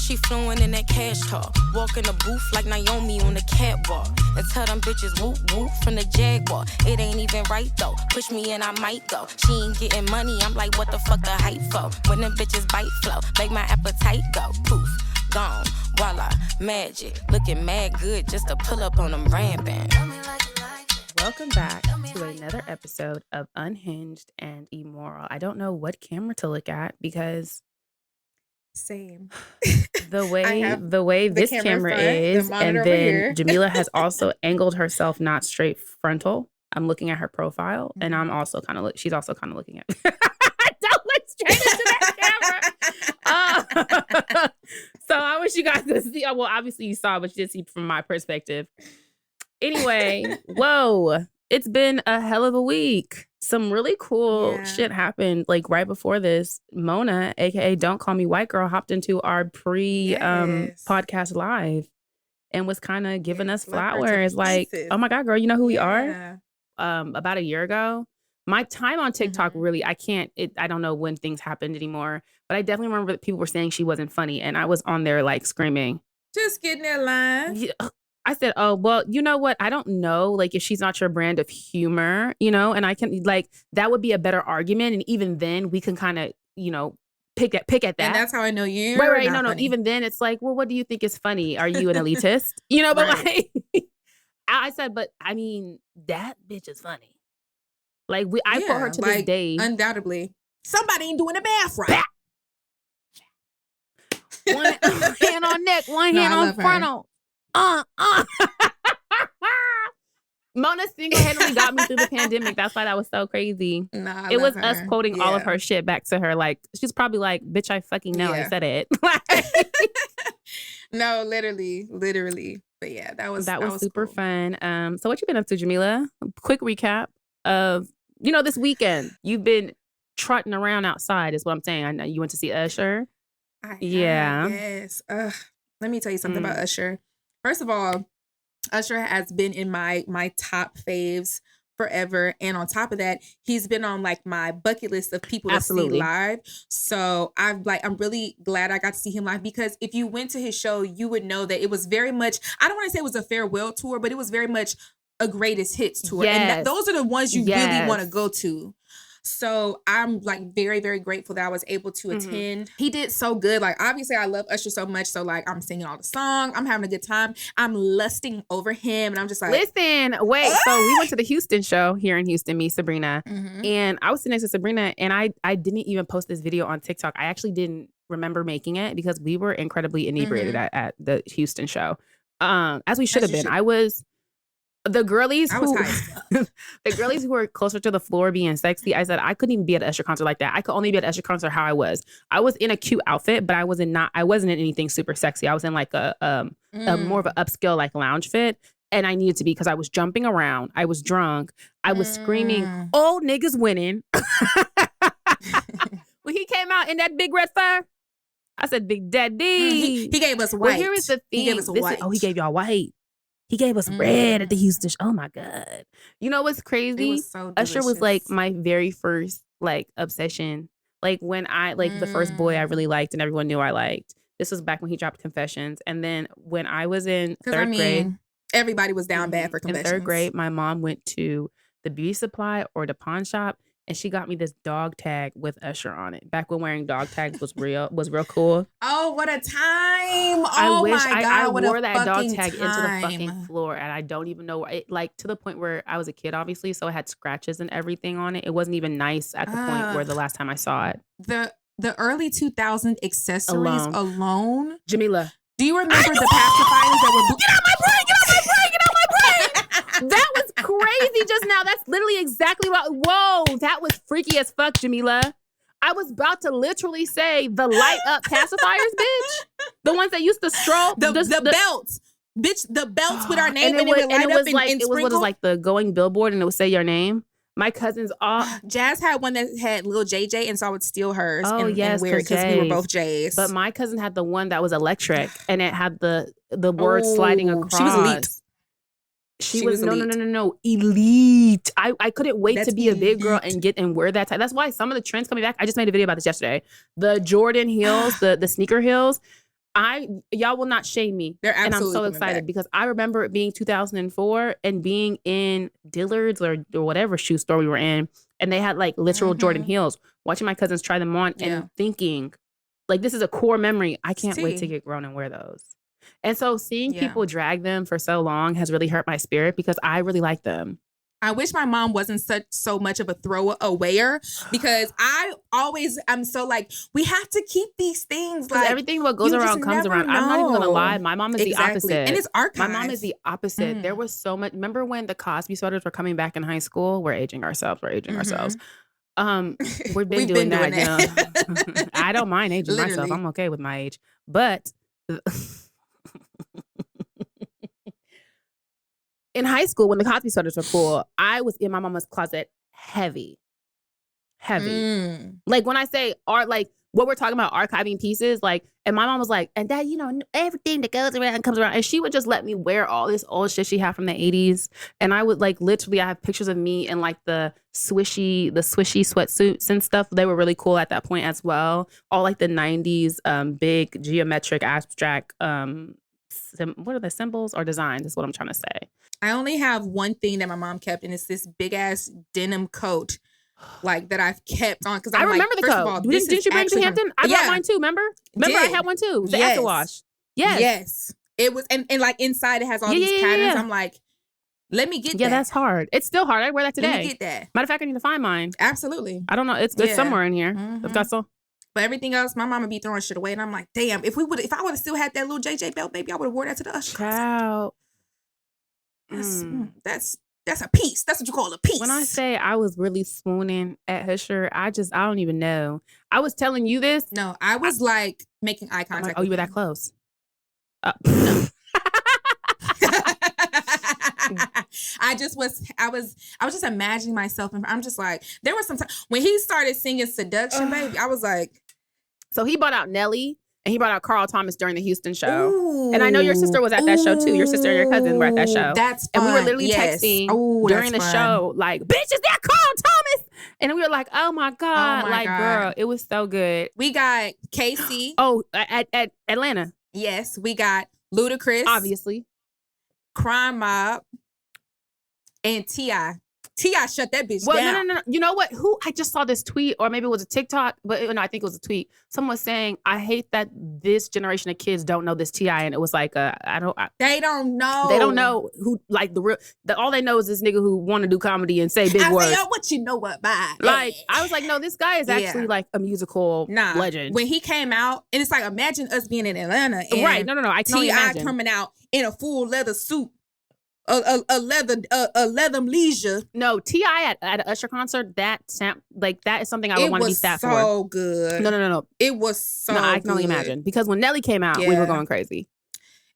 She fluent in that cash talk. Walk in the booth like Naomi on the catwalk. And tell them bitches whoop whoop from the Jaguar. It ain't even right though. Push me and I might go. She ain't getting money. I'm like, what the fuck the hype for? When them bitches bite flow, make my appetite go. Poof, gone, voila, magic. Looking mad good just to pull up on them rampant. Welcome back to another episode of Unhinged and Immoral. I don't know what camera to look at because same. the way this camera front, is, and then here. Jamila has also angled herself not straight frontal. I'm looking at her profile, and I'm also kind of she's also kind of looking at me. Don't look straight into that camera. So I wish you guys could see. Well, obviously you saw, but you did see from my perspective. Anyway, whoa, it's been a hell of a week. Some really cool shit happened. Like right before this, Mona, aka Don't Call Me White Girl, hopped into our podcast live and was kind of giving us flowers. Like, oh my God, girl, you know who we are? About a year ago. My time on TikTok really, I don't know when things happened anymore, but I definitely remember that people were saying she wasn't funny, and I was on there like screaming. Just getting that line. Yeah. I said, oh, well, you know what? I don't know, like, if she's not your brand of humor, you know, and I can, like, that would be a better argument. And even then we can kind of, you know, pick at that. And that's how I know you. Right. No. Even then it's like, well, what do you think is funny? Are you an elitist? You know, but like, I said, but I mean, that bitch is funny. Like, I put her to this day. Undoubtedly. Somebody ain't doing the math right. One hand on neck, one hand on frontal. Mona single-handedly got me through the pandemic. That's why that was so crazy. It was us quoting all of her shit back to her. Like, she's probably like, bitch, I fucking know I said it. No, literally. But yeah, that was super cool. fun. So what you been up to, Jamila? Quick recap of, this weekend. You've been trotting around outside is what I'm saying. I know you went to see Usher. Yes. Let me tell you something about Usher. First of all, Usher has been in my top faves forever. And on top of that, he's been on like my bucket list of people to see live. So I'm really glad I got to see him live, because if you went to his show, you would know that it was very much, I don't want to say it was a farewell tour, but it was very much a greatest hits tour. Yes. And those are the ones you really want to go to. So I'm like very, very grateful that I was able to attend. He did so good. Like, obviously I love Usher so much. So like, I'm singing all the songs. I'm having a good time. I'm lusting over him. And I'm just like, listen, wait. So we went to the Houston show here in Houston, me, Sabrina. And I was sitting next to Sabrina, and I didn't even post this video on TikTok. I actually didn't remember making it because we were incredibly inebriated at the Houston show. As we should have been. The girlies who were closer to the floor being sexy, I said I couldn't even be at an Usher concert like that. I could only be at an Usher concert how I was. I was in a cute outfit, but I wasn't in anything super sexy. I was in like a more of an upscale like lounge fit, and I needed to be because I was jumping around. I was drunk. I was screaming, "Old niggas winning!" When he came out in that big red fur, I said, "Big Daddy." He gave us white. Well, here is the thing. He gave us white. He gave y'all white. He gave us red at the Houston show. Oh my God. You know what's crazy? It was so Usher was like my very first like obsession. Like when I the first boy I really liked and everyone knew I liked. This was back when he dropped Confessions. And then when I was in third grade. Everybody was down bad for Confessions. In third grade, my mom went to the beauty supply or the pawn shop, and she got me this dog tag with Usher on it. Back when wearing dog tags was real cool. Oh, what a time. I wish I wore that dog tag into the fucking floor, and I don't even know where like to the point where I was a kid, obviously, so it had scratches and everything on it. It wasn't even nice at the point where the last time I saw it. The early 2000 accessories alone. Jamila. Do you remember the pacifiers that were Get out my brain! That was crazy just now. That's literally exactly what. Whoa, that was freaky as fuck, Jamila. I was about to literally say the light up pacifiers, bitch. The ones that used to stroll. The belts. Bitch, the belts with our name and it would light up and it was like the going billboard and it would say your name. My cousins all. Jazz had one that had little JJ, and so I would steal hers and wear it because we were both J's. But my cousin had the one that was electric and it had the words sliding across. She was elite. She was no elite. I couldn't wait to be a big girl and wear that type. That's why some of the trends coming back. I just made a video about this yesterday. The Jordan heels, the sneaker heels. Y'all will not shame me. They're absolutely and I'm so coming excited back. because I remember it being 2004 and being in Dillard's or whatever shoe store we were in, and they had like literal Jordan heels. Watching my cousins try them on and thinking, like, this is a core memory. I can't wait to get grown and wear those. And so seeing people drag them for so long has really hurt my spirit because I really like them. I wish my mom wasn't so much of a throwawayer because I'm so like, we have to keep these things. Like everything what goes around comes around. I'm not even going to lie. My mom is the opposite. And it's archived. My mom is the opposite. There was so much. Remember when the Cosby sweaters were coming back in high school? We're aging ourselves. We've been doing that. You know? I don't mind aging myself. I'm okay with my age. But in high school, when the Cosby sweaters were cool, I was in my mama's closet heavy. Like when I say art, like what we're talking about, archiving pieces, like, and my mom was like, and that, you know, everything that goes around comes around. And she would just let me wear all this old shit she had from the 80s. And I would like, literally, I have pictures of me in like the swishy sweatsuits and stuff. They were really cool at that point as well. All like the 90s, big geometric abstract, what are the symbols or designs? That's what I'm trying to say. I only have one thing that my mom kept, and it's this big ass denim coat, like that I've kept on because I remember the coat. Didn't you bring it to Hampton? I got mine too. Remember, I had one too. It was the afterwash. Yes, it was, and like inside it has all these patterns. I'm like, let me get that. Yeah, that's hard. It's still hard. I wear that today. Let me get that. Matter of fact, I need to find mine. Absolutely. I don't know. It's somewhere in here. I've got some. But everything else, my mama be throwing shit away, and I'm like, damn. If I would have still had that little JJ belt, baby, I would have wore that to the Usher. Wow. That's a piece. That's what you call a piece. When I say I was really swooning at Usher, I don't even know. I was telling you this. No, I was like making eye contact. Like, oh, you were that close. I was just imagining myself, and I'm just like, there was some time when he started singing Seduction, baby, I was like. So he brought out Nelly. And he brought out Carl Thomas during the Houston show. Ooh, and I know your sister was at that show too. Your sister and your cousin were at that show. That's fun. And we were literally yes. texting during the show, like, bitch, is that Carl Thomas? And we were like, oh my God. Girl, it was so good. We got Casey. Oh, at Atlanta. Yes, we got Ludacris. Obviously. Crime Mob. And T.I. T.I. shut that bitch down. No. You know what? I just saw this tweet, or maybe it was a TikTok, but no, I think it was a tweet. Someone was saying, I hate that this generation of kids don't know this T.I. And it was like, they don't know. They don't know who, like, all they know is this nigga who want to do comedy and say big words. What you know about? Like, I was like, no, this guy is actually like a musical legend. When he came out, and it's like, imagine us being in Atlanta. And right. No. I totally imagine. T.I. coming out in a full leather suit. A leather leisure. No, T.I. at an Usher concert, that is something I would want to be sat for. It was so good. No. It was so good. I can only imagine. Because when Nelly came out, we were going crazy.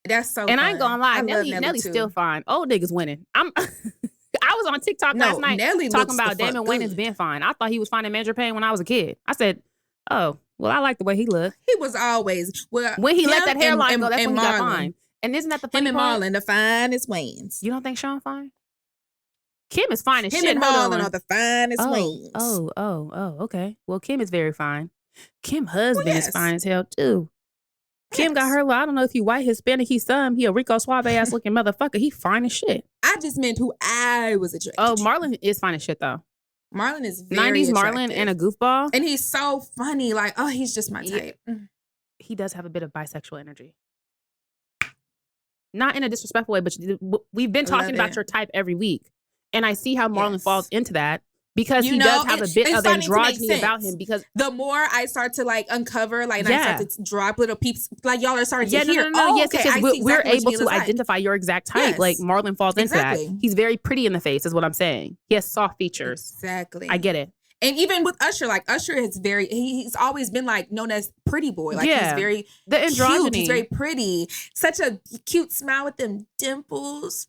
That's so And fun. I ain't gonna lie, Nelly's still fine. Old niggas winning. I was on TikTok last night talking about Damon Wayans being fine. I thought he was fine in Major Payne when I was a kid. I said, oh, well, I like the way he looked. He was always. Well, when he let that hairline go, that's when he got fine. And isn't that the funny part? Him and Marlon, the finest Wayans. You don't think Sean fine? Kim is fine as shit. Him and Marlon are the finest Wayans. Oh, okay. Well, Kim is very fine. Kim husband is fine as hell, too. Kim got her, I don't know if he white, Hispanic, he's some. He a Rico Suave ass looking motherfucker. He fine as shit. I just meant who I was attracted to. Oh, Marlon is fine as shit, though. Marlon is very 90s attractive. Marlon and a goofball. And he's so funny. Like, oh, he's just my type. He does have a bit of bisexual energy. Not in a disrespectful way, but we've been talking about your type every week. And I see how Marlon falls into that because he does have a bit of androgyny about him. Because the more I start to like uncover, like, and I start to drop little peeps, like y'all are starting to hear. No. Yes, we're able to identify your exact type. Yes. Like Marlon falls into that. He's very pretty in the face, is what I'm saying. He has soft features. Exactly. I get it. And even with Usher, like Usher is he's always been like known as pretty boy. Like he's very the androgyny. Cute. He's very pretty. Such a cute smile with them dimples.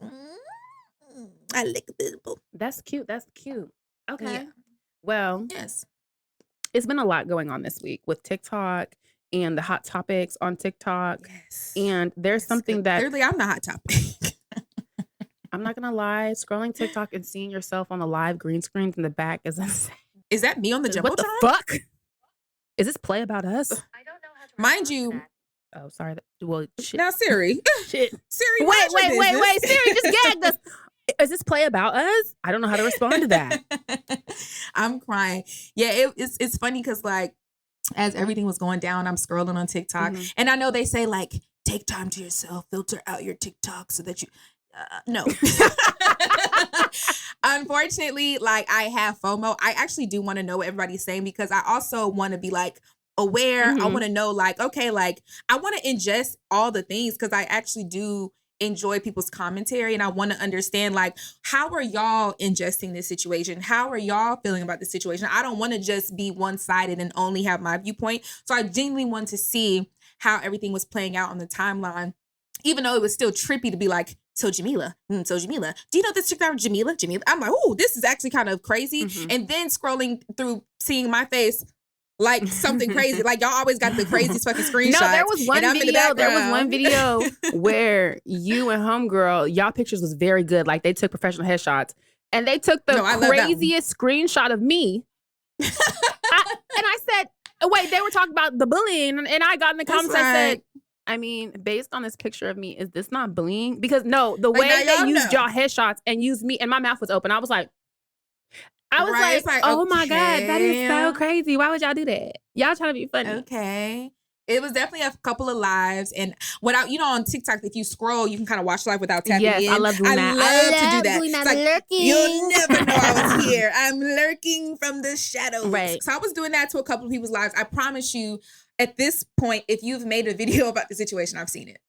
I lick a dimple. That's cute. Okay. Yeah. Well, yes. It's been a lot going on this week with TikTok and the hot topics on TikTok. Yes. And there's something that clearly I'm the hot topic. I'm not gonna lie, scrolling TikTok and seeing yourself on the live green screens in the back is insane. Is that me on the Jumbotron? What the fuck? Is this Play About Us? I don't know how to mind you, Oh, sorry. Well, shit. Now, Siri. Shit. Siri, Wait. Siri just gagged us. Is this play about us? I don't know how to respond to that. I'm crying. Yeah, it's funny because like as everything was going down, I'm scrolling on TikTok, and I know they say like take time to yourself, filter out your TikTok so that you. No. Unfortunately, like I have FOMO. I actually do want to know what everybody's saying because I also want to be like aware. I want to know like, okay, like I want to ingest all the things because I actually do enjoy people's commentary and I want to understand like how are y'all ingesting this situation? How are y'all feeling about the situation? I don't want to just be one-sided and only have my viewpoint. So I genuinely want to see how everything was playing out on the timeline, even though it was still trippy to be like, so Jamila, do you know this chick named Jamila? I'm like, oh, this is actually kind of crazy. And then scrolling through, seeing my face, like something crazy. Like y'all always got the craziest fucking screenshots. No, there was one video where you and homegirl, y'all pictures was very good. Like they took professional headshots and they took the craziest screenshot of me. And I said, wait, they were talking about the bullying. And I got in the comments, I said, I mean, based on this picture of me, is this not bullying? Because no, the way they used y'all headshots and used me and my mouth was open. I was like, oh my God, that is so crazy. Why would y'all do that? Y'all trying to be funny. Okay. It was definitely a couple of lives. And without, on TikTok, if you scroll, you can kind of watch live without tapping in. I love doing that. I love to do that. It's like, lurking. You'll never know I was here. I'm lurking from the shadows. Right. So I was doing that to a couple of people's lives. I promise you, at this point, if you've made a video about the situation, I've seen it.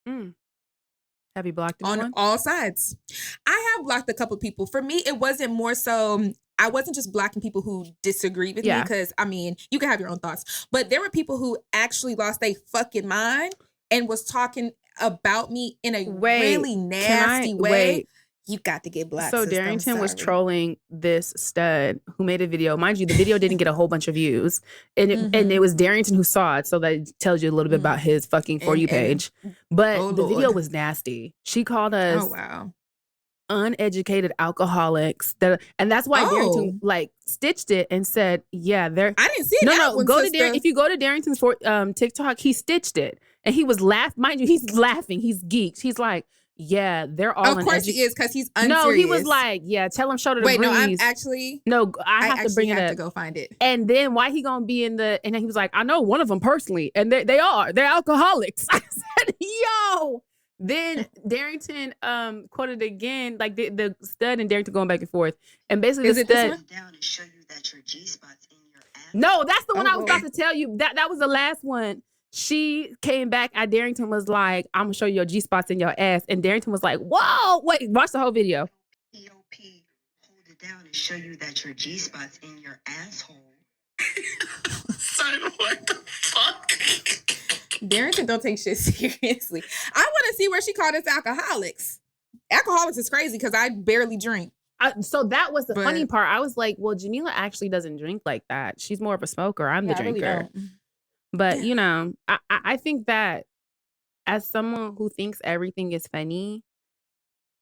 Have you blocked anyone? On all sides. I have blocked a couple of people. For me, it wasn't more so... I wasn't just blocking people who disagreed with me because, I mean, you can have your own thoughts. But there were people who actually lost their fucking mind and was talking about me in a really nasty way. You got to get blocked. So Darrington was trolling this stud who made a video. Mind you, the video didn't get a whole bunch of views. And it was Darrington who saw it. So that tells you a little bit about his fucking For You page. But the video was nasty. She called us... Oh, wow. Uneducated alcoholics and that's why Darrington like stitched it and said, yeah, they're... I didn't see it. If you go to Darrington's for TikTok, he stitched it and he was mind you, he's laughing, he's geeked, he's like, yeah, they're all... Of course he is, because he's unserious. No, he was like, yeah, tell him show to the breeze. Wait, no, I'm actually... No, I have to bring it up. to go find it. And then why he gonna be in the... And then he was like, I know one of them personally, and they're alcoholics. I said, yo... Then Darrington quoted again, like the stud and Darrington going back and forth. And basically the stud... down and show you that your G-spot's in your ass. No, that's the one I was about to tell you. That was the last one. She came back and Darrington was like, I'm going to show you your G-spots in your ass. And Darrington was like, whoa, wait, watch the whole video. P.O.P. hold it down and show you that your G-spot's in your asshole. Son, what the fuck? Darrington don't take shit seriously. I want to see where she called us alcoholics. Alcoholics is crazy because I barely drink. So that was the funny part. I was like, well, Jamila actually doesn't drink like that. She's more of a smoker. I'm the drinker. Really but, I think that as someone who thinks everything is funny,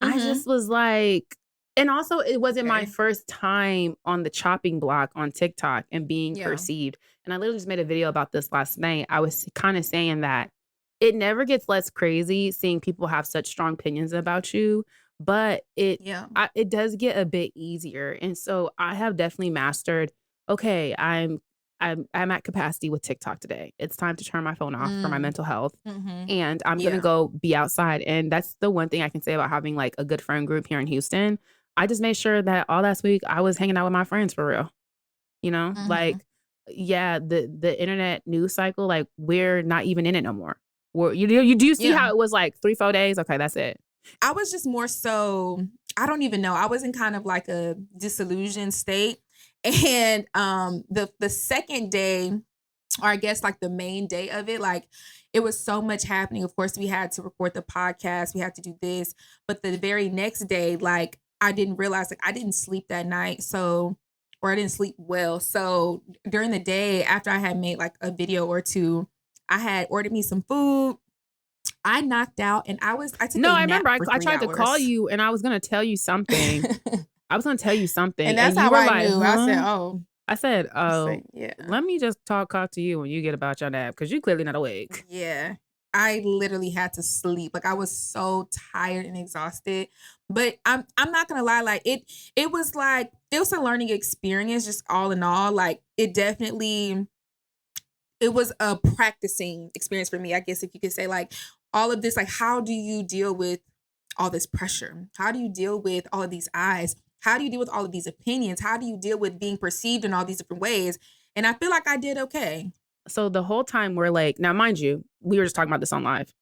I just was like... And also, it wasn't my first time on the chopping block on TikTok and being perceived. And I literally just made a video about this last night. I was kind of saying that it never gets less crazy seeing people have such strong opinions about you, but it does get a bit easier. And so I have definitely mastered, okay, I'm at capacity with TikTok today. It's time to turn my phone off for my mental health. And I'm going to go be outside. And that's the one thing I can say about having like a good friend group here in Houston. I just made sure that all last week I was hanging out with my friends for real. Like, yeah, the internet news cycle, like we're not even in it no more. You do see how it was like 3-4 days? Okay, that's it. I was just more so, I don't even know. I was in kind of like a disillusioned state. And the second day, or I guess like the main day of it, like it was so much happening. Of course, we had to record the podcast. We had to do this. But the very next day, like, I didn't realize, like, I didn't sleep that night. So, or I didn't sleep well. So during the day, after I had made like a video or two, I had ordered me some food. I knocked out and I took a nap. I remember I tried to call you and I was going to tell you something. I was going to tell you something. And that's how I knew. Huh? I said, yeah. Let me just talk to you when you get about your nap because you clearly not awake. Yeah. I literally had to sleep. Like I was so tired and exhausted. But I'm not gonna lie, like it was a learning experience, just all in all. Like it was a practicing experience for me, I guess if you could say, like all of this, like how do you deal with all this pressure? How do you deal with all of these eyes? How do you deal with all of these opinions? How do you deal with being perceived in all these different ways? And I feel like I did okay. So the whole time we're like, now mind you, we were just talking about this on live.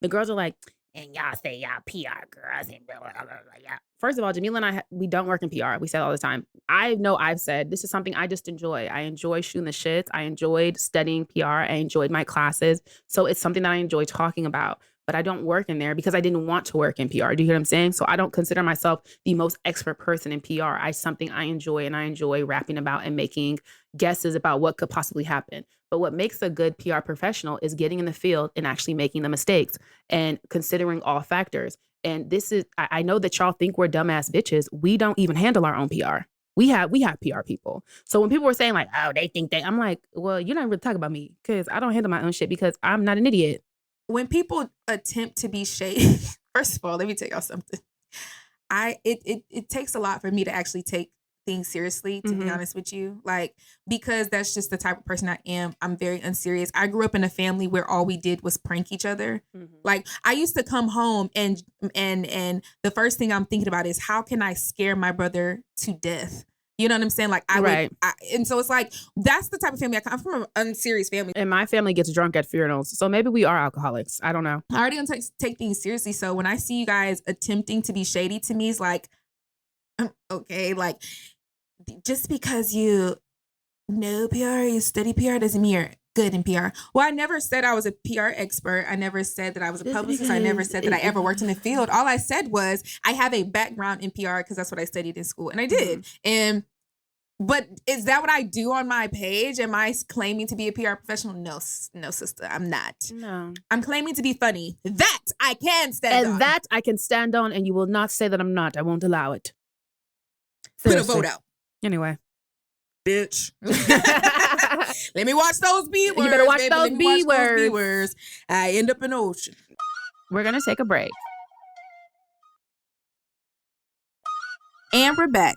The girls are like, and y'all say y'all PR girls and blah, blah, blah, blah, yeah. First of all, Jamila and I, we don't work in PR. We say it all the time. I know I've said this is something I just enjoy. I enjoy shooting the shits. I enjoyed studying PR. I enjoyed my classes. So it's something that I enjoy talking about. But I don't work in there because I didn't want to work in PR. Do you hear what I'm saying? So I don't consider myself the most expert person in PR. Something I enjoy, and I enjoy rapping about and making guesses about what could possibly happen. But what makes a good PR professional is getting in the field and actually making the mistakes and considering all factors. And this is, I know that y'all think we're dumbass bitches. We don't even handle our own PR. We have PR people. So when people were saying like, oh, they think I'm like, well, you're not really talking about me because I don't handle my own shit because I'm not an idiot. When people attempt to be shady, first of all, let me tell y'all something. It takes a lot for me to actually take things seriously, to be honest with you. Like, because that's just the type of person I am. I'm very unserious. I grew up in a family where all we did was prank each other. Like, I used to come home and the first thing I'm thinking about is how can I scare my brother to death? You know what I'm saying? Like and so it's like, that's the type of family I come. I'm from an unserious family. And my family gets drunk at funerals. So maybe we are alcoholics. I don't know. I already don't take things seriously. So when I see you guys attempting to be shady to me, it's like, okay, like just because you know PR, you study PR doesn't mean you're good in PR. Well, I never said I was a PR expert. I never said that I was a publicist. I never said that I ever worked in the field. All I said was I have a background in PR because that's what I studied in school, and I did. But is that what I do on my page? Am I claiming to be a PR professional? No, sister, I'm not. No, I'm claiming to be funny. That I can stand on. And that I can stand on, and you will not say that I'm not. I won't allow it. Seriously. Put a vote out. Anyway. Bitch. Let me watch those B words. You better watch baby. those B words. I end up in the ocean. We're going to take a break. And we're back.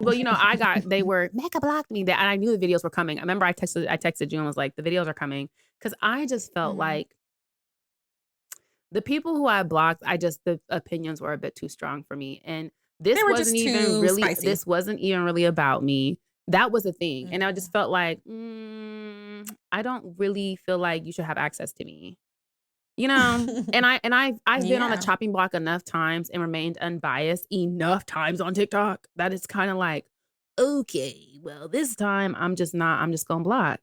Well, you know, Mecca blocked me, and I knew the videos were coming. I remember I texted you and was like, the videos are coming. Because I just felt like the people who I blocked, the opinions were a bit too strong for me. And this wasn't even really about me. That was the thing. And I just felt like, I don't really feel like you should have access to me. You know, I've been on a chopping block enough times and remained unbiased enough times on TikTok that it's kind of like, okay, well, this time I'm just going to block.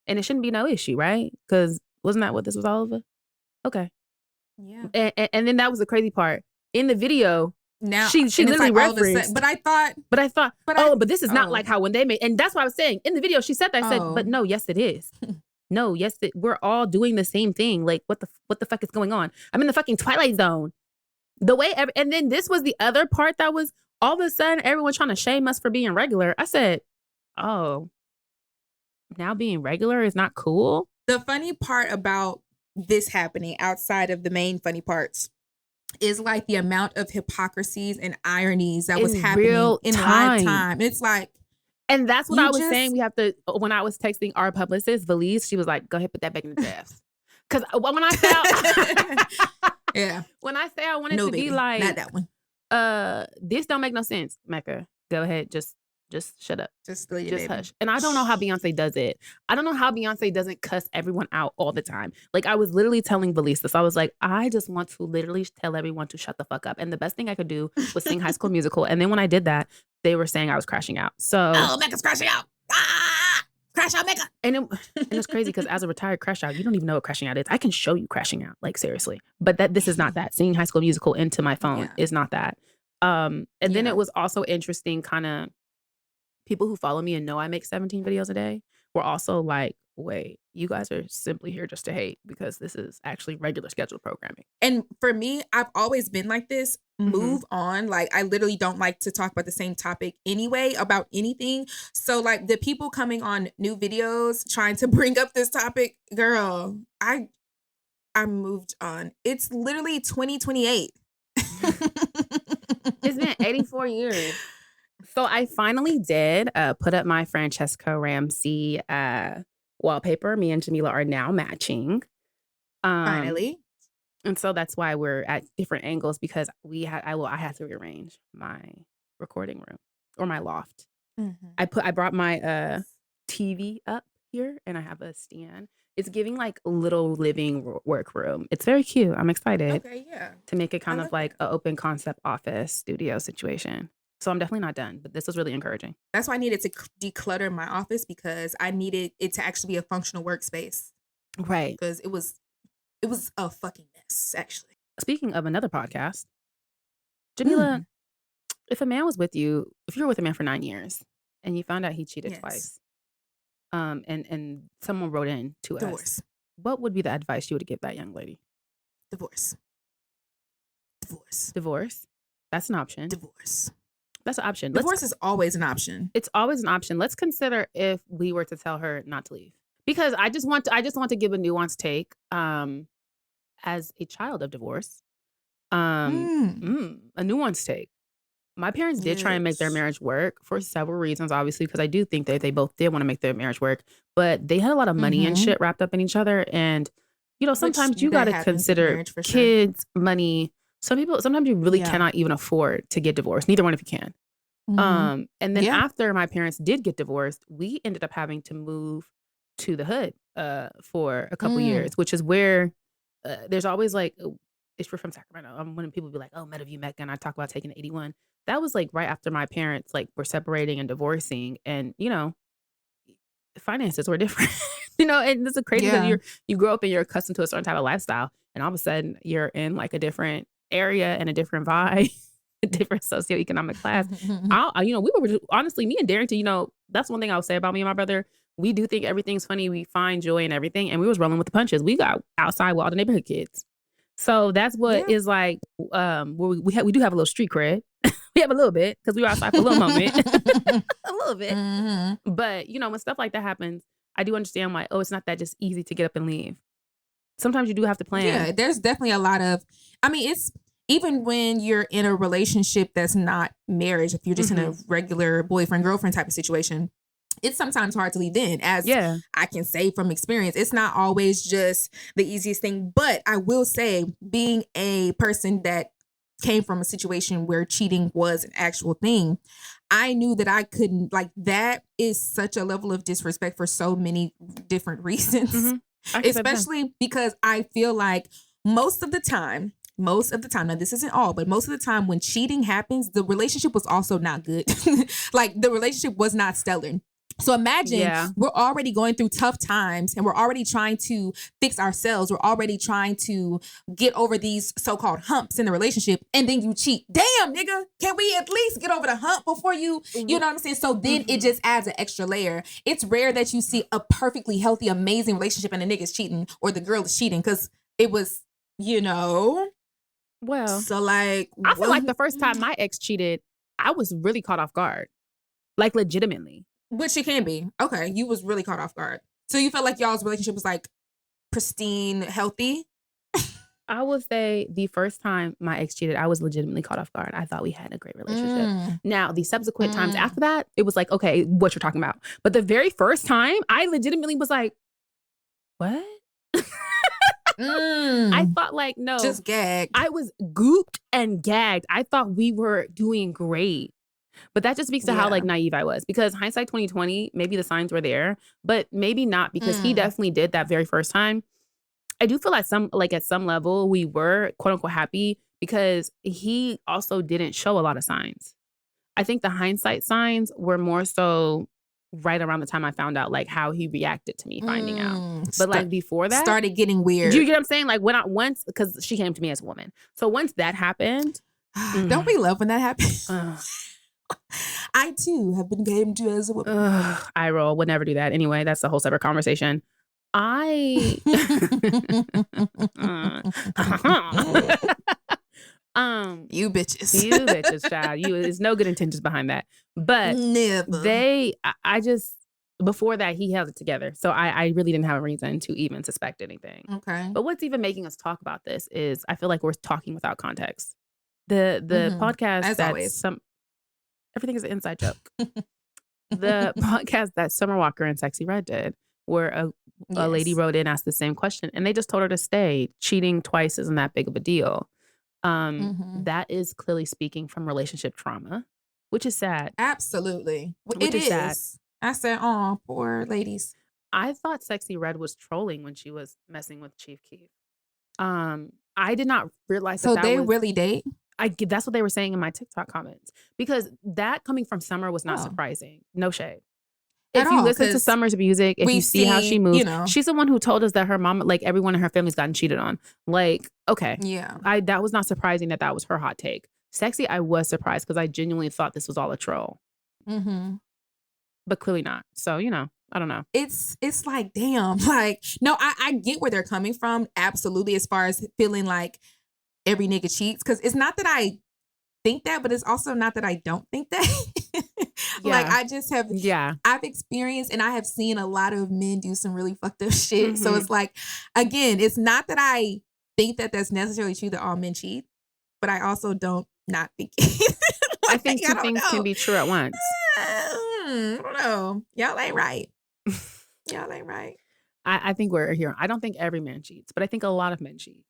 And it shouldn't be no issue, right? Because wasn't that what this was all over? Okay. Yeah. And then that was the crazy part. In the video, now she literally like referenced. But I thought, but this is not like how when they made, and that's what I was saying. In the video, she said that. I said, but no, yes, it is. No, yes, we're all doing the same thing. Like, what the fuck is going on? I'm in the fucking Twilight Zone. The way, and then this was the other part that was all of a sudden everyone trying to shame us for being regular. I said, oh, now being regular is not cool. The funny part about this happening outside of the main funny parts is like the amount of hypocrisies and ironies that was happening in live time. It's like, and that's what I was saying. We have to, when I was texting our publicist, Valise, she was like, go ahead, put that back in the draft. Because when I say, when I say I wanted to be like, not that one. This don't make no sense, Mecca. Go ahead, just shut up. Just hush. And I don't know how Beyonce does it. I don't know how Beyonce doesn't cuss everyone out all the time. Like, I was literally telling Valise this. I was like, I just want to literally tell everyone to shut the fuck up. And the best thing I could do was sing High School Musical. And then when I did that, they were saying I was crashing out. So, oh, Mecca's crashing out. Crash out, Mecca. And it's crazy because as a retired crash out, you don't even know what crashing out is. I can show you crashing out, like, seriously. But this is not that. Singing High School Musical into my phone is not that. And then it was also interesting, kind of, people who follow me and know I make 17 videos a day were also like, wait, you guys are simply here just to hate because this is actually regular scheduled programming. And for me, I've always been like this. Move on. Like, I literally don't like to talk about the same topic anyway, about anything. So like the people coming on new videos trying to bring up this topic, girl, I I moved on. It's literally 2028. It's been 84 years. So I finally did put up my Francesca Ramsey wallpaper. Me and Jamila are now matching. Finally. And so that's why we're at different angles, because I had to rearrange my recording room or my loft. Mm-hmm. I brought my TV up here, and I have a stand. It's giving like little living workroom. It's very cute. I'm excited. Okay, yeah. To make it kind of like an open concept office studio situation. So I'm definitely not done, but this was really encouraging. That's why I needed to declutter my office, because I needed it to actually be a functional workspace. Right. Because it was a fucking mess, actually. Speaking of another podcast, Jamila, if a man was with you, if you were with a man for 9 years and you found out he cheated twice, and someone wrote in to us, what would be the advice you would give that young lady? Divorce. That's an option. Divorce. That's an option. Divorce is always an option. It's always an option. Let's consider if we were to tell her not to leave, because I just want to give a nuanced take. As a child of divorce, a nuanced take. My parents did try and make their marriage work for several reasons, obviously, because I do think that they both did want to make their marriage work, but they had a lot of money and shit wrapped up in each other. And, sometimes you got to consider kids, money. Sometimes you really cannot even afford to get divorced. Neither one of you can. And then after my parents did get divorced, we ended up having to move to the hood for a couple years, which is where there's always like, if you're from Sacramento, when people be like, oh, Meadowview, Mecca, and I talk about taking the 81, that was like right after my parents like were separating and divorcing, and finances were different. And it's crazy that you grow up and you're accustomed to a certain type of lifestyle, and all of a sudden you're in like a different area and a different vibe, a different socioeconomic class. We were honestly, me and Darrington, that's one thing I would say about me and my brother. We do think everything's funny. We find joy in everything. And we was rolling with the punches. We got outside with all the neighborhood kids. So that's what is like, we do have a little street cred. We have a little bit, because we were outside for a little moment. A little bit. Mm-hmm. But, when stuff like that happens, I do understand why, it's not that just easy to get up and leave. Sometimes you do have to plan. Yeah, there's definitely a lot of, it's, even when you're in a relationship that's not marriage, if you're just in a regular boyfriend-girlfriend type of situation, it's sometimes hard to leave in, as I can say from experience. It's not always just the easiest thing. But I will say, being a person that came from a situation where cheating was an actual thing, I knew that I couldn't, that is such a level of disrespect for so many different reasons. Especially because I feel like most of the time, now this isn't all, but most of the time when cheating happens, the relationship was also not good. The relationship was not stellar. So imagine we're already going through tough times, and we're already trying to fix ourselves. We're already trying to get over these so-called humps in the relationship, and then you cheat. Damn, nigga, can we at least get over the hump before you know what I'm saying? So then it just adds an extra layer. It's rare that you see a perfectly healthy, amazing relationship and the nigga's cheating or the girl is cheating, because it was, Well, so I feel like the first time my ex cheated, I was really caught off guard. Like, legitimately. Which it can be. Okay, you was really caught off guard. So you felt like y'all's relationship was like pristine, healthy? I would say the first time my ex cheated, I was legitimately caught off guard. I thought we had a great relationship. Now, the subsequent times after that, it was like, okay, what you're talking about. But the very first time, I legitimately was like, what? I thought no. Just gagged. I was gooped and gagged. I thought we were doing great. But that just speaks to how naive I was, because hindsight 2020, maybe the signs were there, but maybe not, because he definitely did that very first time. I do feel like at some level we were quote unquote happy, because he also didn't show a lot of signs. I think the hindsight signs were more so right around the time I found out how he reacted to me finding out. But before that, started getting weird. Do you get what I'm saying? Once, because she came to me as a woman. So once that happened. Don't we love when that happens? I too have been came to as a woman. I roll. Would never do that. Anyway, that's a whole separate conversation. You bitches, child. There's no good intentions behind that. But never. before that, he held it together. So I really didn't have a reason to even suspect anything. Okay. But what's even making us talk about this is I feel like we're talking without context. The podcast As always. Everything is an inside joke. The podcast that Summer Walker and Sexyy Red did, where a lady wrote in, asked the same question, and they just told her to stay. Cheating twice isn't that big of a deal. That is clearly speaking from relationship trauma, which is sad. Absolutely. Which is sad. I said, oh, poor ladies. I thought Sexyy Red was trolling when she was messing with Chief Keef. I did not realize that they really date? That's what they were saying in my TikTok comments, because that coming from Summer was not surprising. No shade. If you listen to Summer's music, if you see how she moves, she's the one who told us that her mom, like everyone in her family's gotten cheated on. Like, okay. Yeah. That was not surprising that was her hot take. Sexyy, I was surprised because I genuinely thought this was all a troll. But clearly not. So, I don't know. It's like, damn, like, no, I get where they're coming from. Absolutely. As far as feeling like every nigga cheats. Cause it's not that I think that, but it's also not that I don't think that. Like I just have, I've experienced and I have seen a lot of men do some really fucked up shit. So it's like, again, it's not that I think that that's necessarily true that all men cheat, but I also don't not think it. I think two things can be true at once. I don't know. Y'all ain't right. Y'all ain't right. I think we're here. I don't think every man cheats, but I think a lot of men cheat.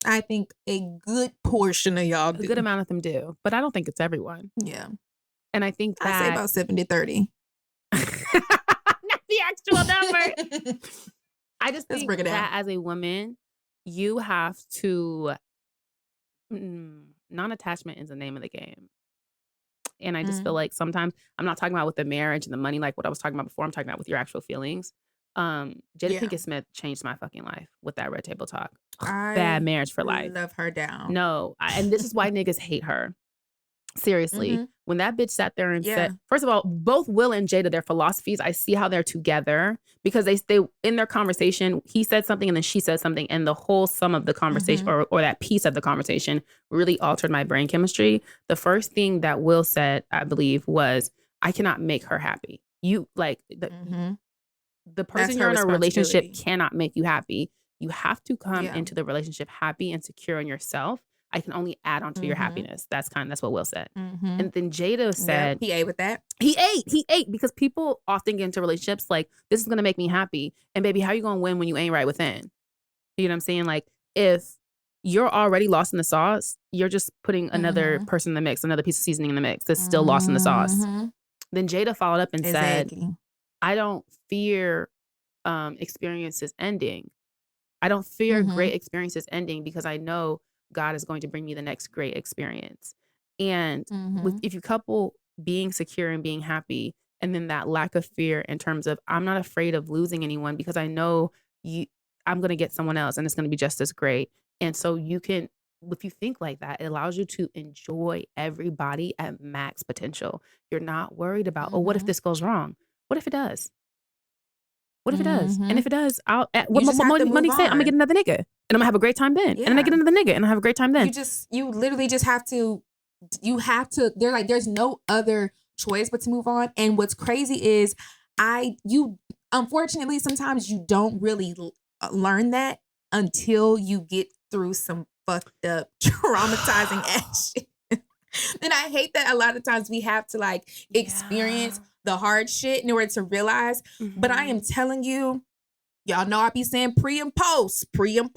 I think a good portion of y'all do. A good amount of them do, but I don't think it's everyone. Yeah. And I think that... I say about 70-30. Not the actual number. I just think that as a woman, you have to... non-attachment is the name of the game. And I just feel like sometimes, I'm not talking about with the marriage and the money, like what I was talking about before. I'm talking about with your actual feelings. Jada Pinkett Smith changed my fucking life with that Red Table Talk. Bad marriage for life. Love her down. No. And this is why niggas hate her. Seriously. When that bitch sat there and said, first of all, both Will and Jada, their philosophies, I see how they're together because they in their conversation, he said something and then she said something, and the whole sum of the conversation or that piece of the conversation really altered my brain chemistry. The first thing that Will said, I believe, was, I cannot make her happy. You like the person you're in a relationship cannot make you happy. You have to come into the relationship happy and secure in yourself. I can only add on to your happiness. That's what Will said. And then Jada said... he ate with that. He ate because people often get into relationships like, this is going to make me happy. And baby, how you going to win when you ain't right within? You know what I'm saying? Like, if you're already lost in the sauce, you're just putting another person in the mix, another piece of seasoning in the mix that's still lost in the sauce. Then Jada followed up and said, I don't fear experiences ending. I don't fear great experiences ending because I know God is going to bring me the next great experience. And if you couple being secure and being happy, and then that lack of fear in terms of, I'm not afraid of losing anyone because I know I'm going to get someone else and it's going to be just as great. And so you can, if you think like that, it allows you to enjoy everybody at max potential. You're not worried about, oh, what if this goes wrong? What if it does? What if it does? And if it does, what money say? I'm gonna get another nigga, and I'm gonna have a great time then. And then I get another nigga, and I have a great time then. You literally just have to. You have to. They're like, there's no other choice but to move on. And what's crazy is, unfortunately sometimes you don't really learn that until you get through some fucked up, traumatizing ass shit. And I hate that a lot of times we have to like experience the hard shit in order to realize. But I am telling you, y'all know I be saying pre and post. Pre-Noah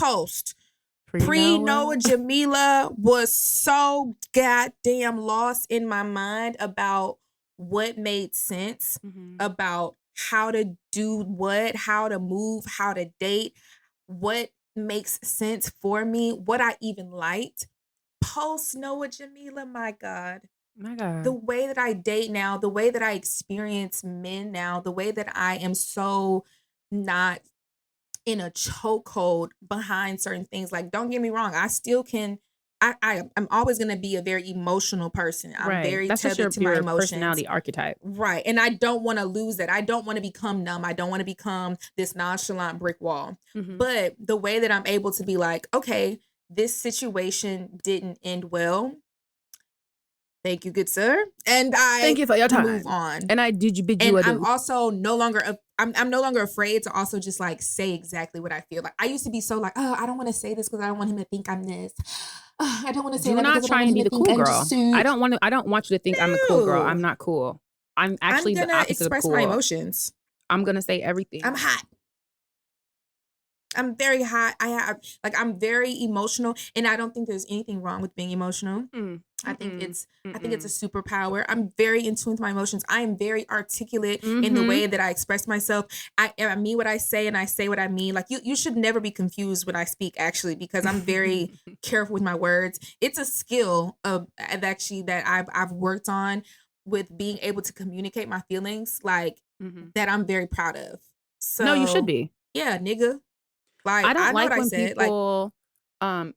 Jamila was so goddamn lost in my mind about what made sense, about how to do what, how to move, how to date, what makes sense for me, what I even liked. Post Noah Jamila, my God. The way that I date now, the way that I experience men now, the way that I am so not in a chokehold behind certain things. Like, don't get me wrong, I still can. I'm always going to be a very emotional person. I'm very tethered to my emotions. Personality archetype. Right. And I don't want to lose that. I don't want to become numb. I don't want to become this nonchalant brick wall. But the way that I'm able to be like, okay, this situation didn't end well. Thank you, good sir. And I thank you for your time. move on. And I did you bid you and adieu. I'm also no longer I'm no longer afraid to also just like say exactly what I feel. Like I used to be so like, oh, I don't want to say this because I don't want him to think I'm this. Oh, I don't want to say Do that not because try and be the cool girl. I don't want you to think I'm a cool girl. I'm not cool. I'm actually the opposite express of cool. my emotions. I'm gonna say everything. I'm hot. I'm very hot. I'm very emotional, and I don't think there's anything wrong with being emotional. I think it's a superpower. I'm very in tune with my emotions. I am very articulate in the way that I express myself. I mean what I say, and I say what I mean. Like you should never be confused when I speak, actually, because I'm very careful with my words. It's a skill that I've worked on with being able to communicate my feelings, like that I'm very proud of. So no, you should be. Yeah, nigga. Like, I don't like when said. people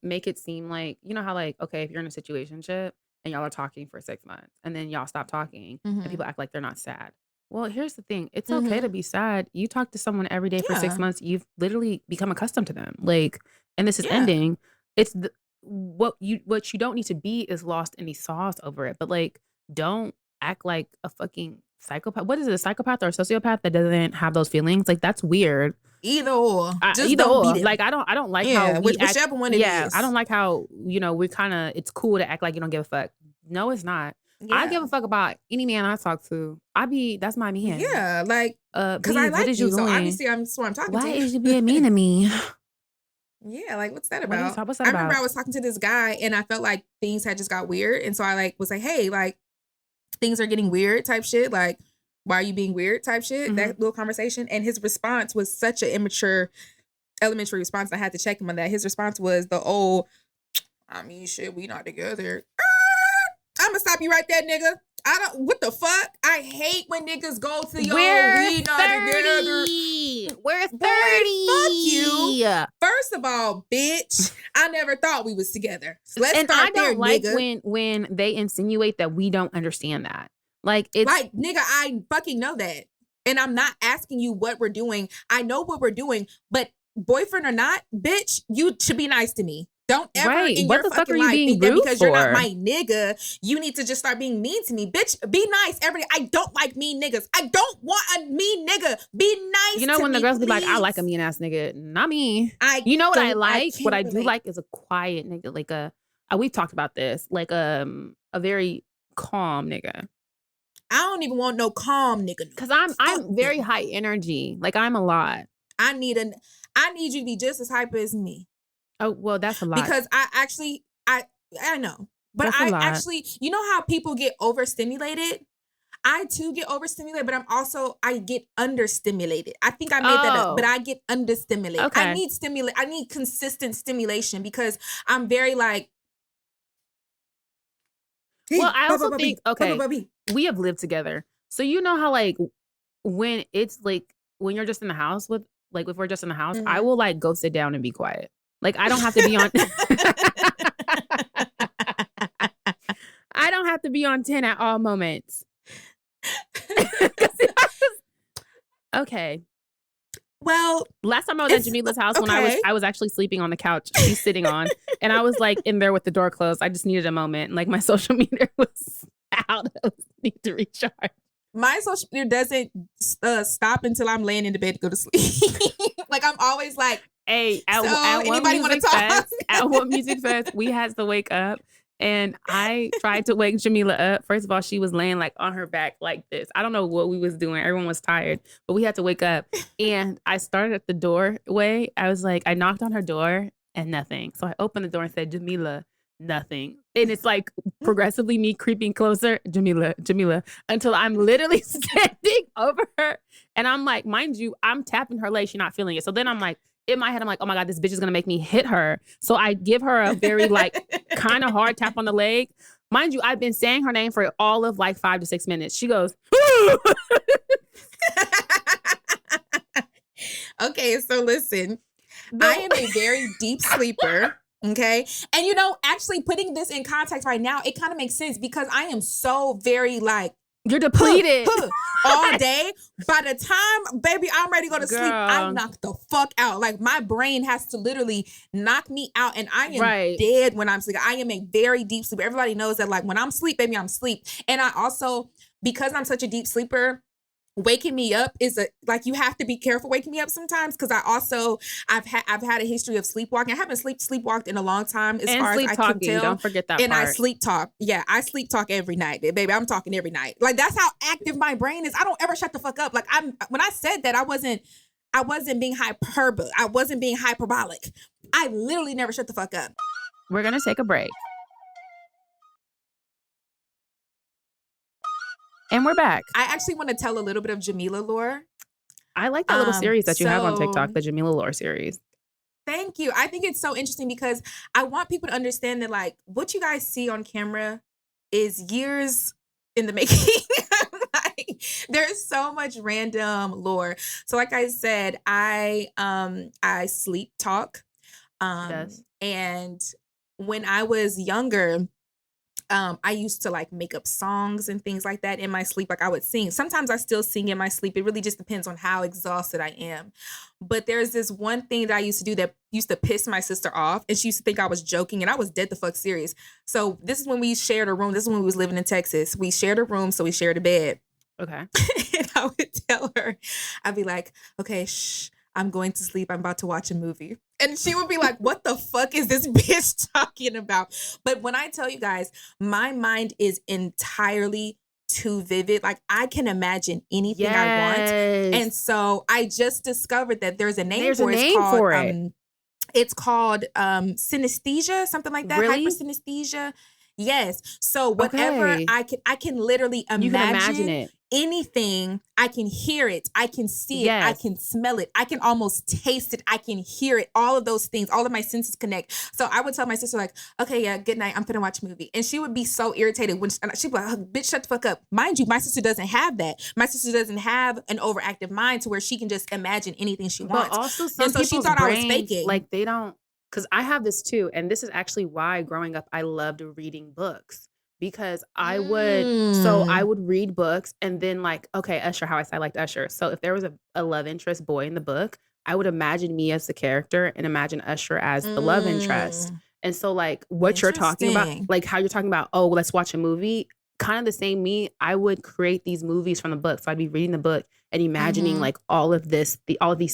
make it seem like, you know how like, okay, if you're in a situationship and y'all are talking for 6 months and then y'all stop talking and people act like they're not sad. Well, here's the thing. It's okay to be sad. You talk to someone every day for 6 months. You've literally become accustomed to them. Like, and this is ending. It's what you don't need to be is lost in the sauce over it. But like, don't act like a fucking psychopath. What is it? A psychopath or a sociopath that doesn't have those feelings? Like, that's weird. Either or. Just don't beat it. Like, I don't like how whichever one it is. I don't like how, we're kind of, it's cool to act like you don't give a fuck. No, it's not. Yeah. I give a fuck about any man I talk to. That's my man. Yeah, like, because I like you, so obviously that's what I'm talking to. Why is you being mean to me? Yeah, like, what's that about? What's that about? I remember I was talking to this guy, and I felt like things had just got weird, and so I like was like, hey, like, things are getting weird type shit, like, why are you being weird type shit, that little conversation. And his response was such an immature, elementary response. I had to check him on that. His response was the old, I mean, shit, we not together. I'm gonna stop you right there, nigga. What the fuck? I hate when niggas go to we not 30. Together. We're 30. Boy, fuck you. First of all, bitch, I never thought we was together. So let's start there, nigga. I don't like when they insinuate that we don't understand that. Like, it's like, nigga, I fucking know that. And I'm not asking you what we're doing. I know what we're doing, but boyfriend or not, bitch, you should be nice to me. Don't ever in what your the fuck fucking are you life being think that rude because for? You're not my nigga, you need to just start being mean to me. Bitch, be nice every day. I don't like mean niggas. I don't want a mean nigga. Be nice to me, when the girls please. be like, I like a mean ass nigga. Not me. You know what I like? What I do like is a quiet nigga. Like we've talked about this. Like a very calm nigga. I don't even want no calm nigga. Because I'm very high energy. Like, I'm a lot. I need you to be just as hyper as me. Oh, well, that's a lot. Because I know. But actually, you know how people get overstimulated? I too get overstimulated, but I get understimulated. I think I made that up, but I get understimulated. Okay. I need consistent stimulation because I'm very like. Well, I also think, we have lived together. So you know how like when it's like when you're just in the house with like if we're just in the house, I will like go sit down and be quiet. Like I don't have to be on I don't have to be on 10 at all moments. Okay. Well, last time I was at Jamila's house when I was actually sleeping on the couch she's sitting on, and I was like in there with the door closed. I just needed a moment. And, like my social media was out. I need to recharge. My social media doesn't stop until I'm laying in the bed to go to sleep. Like I'm always like, hey, at anybody want to talk? At What Music Fest, we had to wake up. And I tried to wake Jamila up. First of all, she was laying like on her back like this. I don't know what we was doing. Everyone was tired, but we had to wake up. And I started at the doorway. I was like, I knocked on her door and nothing. So I opened the door and said, Jamila, nothing. And it's like progressively me creeping closer, Jamila, until I'm literally standing over her. And I'm like, mind you, I'm tapping her leg. She's not feeling it. So then I'm like, in my head, I'm like, oh my God, this bitch is going to make me hit her. So I give her a very like kind of hard tap on the leg. Mind you, I've been saying her name for all of like 5 to 6 minutes. She goes, okay, so listen, I am a very deep sleeper. Okay. And actually putting this in context right now, it kind of makes sense because I am so very like You're depleted. all day. By the time, baby, I'm ready to go to sleep, I'm knocked the fuck out. Like, my brain has to literally knock me out, and I am dead when I'm sleeping. I am a very deep sleeper. Everybody knows that, like, when I'm asleep, baby, I'm asleep. And I also, because I'm such a deep sleeper, waking me up is you have to be careful waking me up sometimes, because I've had a history of sleepwalking. I haven't sleepwalked in a long time, as far as I can tell. Don't forget that and part. I sleep talk. Yeah, I sleep talk every night, baby. I'm talking every night. Like, that's how active my brain is. I don't ever shut the fuck up. Like, when I said that, I wasn't being I wasn't being hyperbolic. I literally never shut the fuck up. We're gonna take a break. And we're back. I actually want to tell a little bit of Jamila lore. I like that little series that you have on TikTok, the Jamila lore series. Thank you. I think it's so interesting because I want people to understand that, like, what you guys see on camera is years in the making. Like, there's so much random lore. So, like I said, I sleep talk. Yes. And when I was younger, I used to like make up songs and things like that in my sleep. Like, I would sing. Sometimes I still sing in my sleep. It really just depends on how exhausted I am. But there's this one thing that I used to do that used to piss my sister off. And she used to think I was joking, and I was dead the fuck serious. So this is when we shared a room. This is when we was living in Texas. We shared a room, so we shared a bed. Okay. And I would tell her, I'd be like, okay, shh, I'm going to sleep. I'm about to watch a movie. And she would be like, what the fuck is this bitch talking about? But when I tell you guys, my mind is entirely too vivid. Like, I can imagine anything I want. And so I just discovered that there's a name for it. It's called synesthesia, something like that. Really? Hypersynesthesia. Yes. So whatever I can literally imagine, you can imagine it. Anything. I can hear it. I can see it. I can smell it. I can almost taste it. I can hear it. All of those things, all of my senses connect. So I would tell my sister, like, okay, yeah, good night. I'm finna watch a movie. And she would be so irritated when she'd be like, oh, bitch, shut the fuck up. Mind you, my sister doesn't have that. My sister doesn't have an overactive mind to where she can just imagine anything she wants. But also some so she thought brains, I was faking. Like, they don't, because I have this too. And this is actually why growing up, I loved reading books. Because I would read books and then, like, okay, Usher, how I liked Usher. So if there was a love interest boy in the book, I would imagine me as the character and imagine Usher as the love interest. And so, like, what you're talking about, like how you're talking about, oh, let's watch a movie, kind of the same me. I would create these movies from the book. So I'd be reading the book and imagining like all of these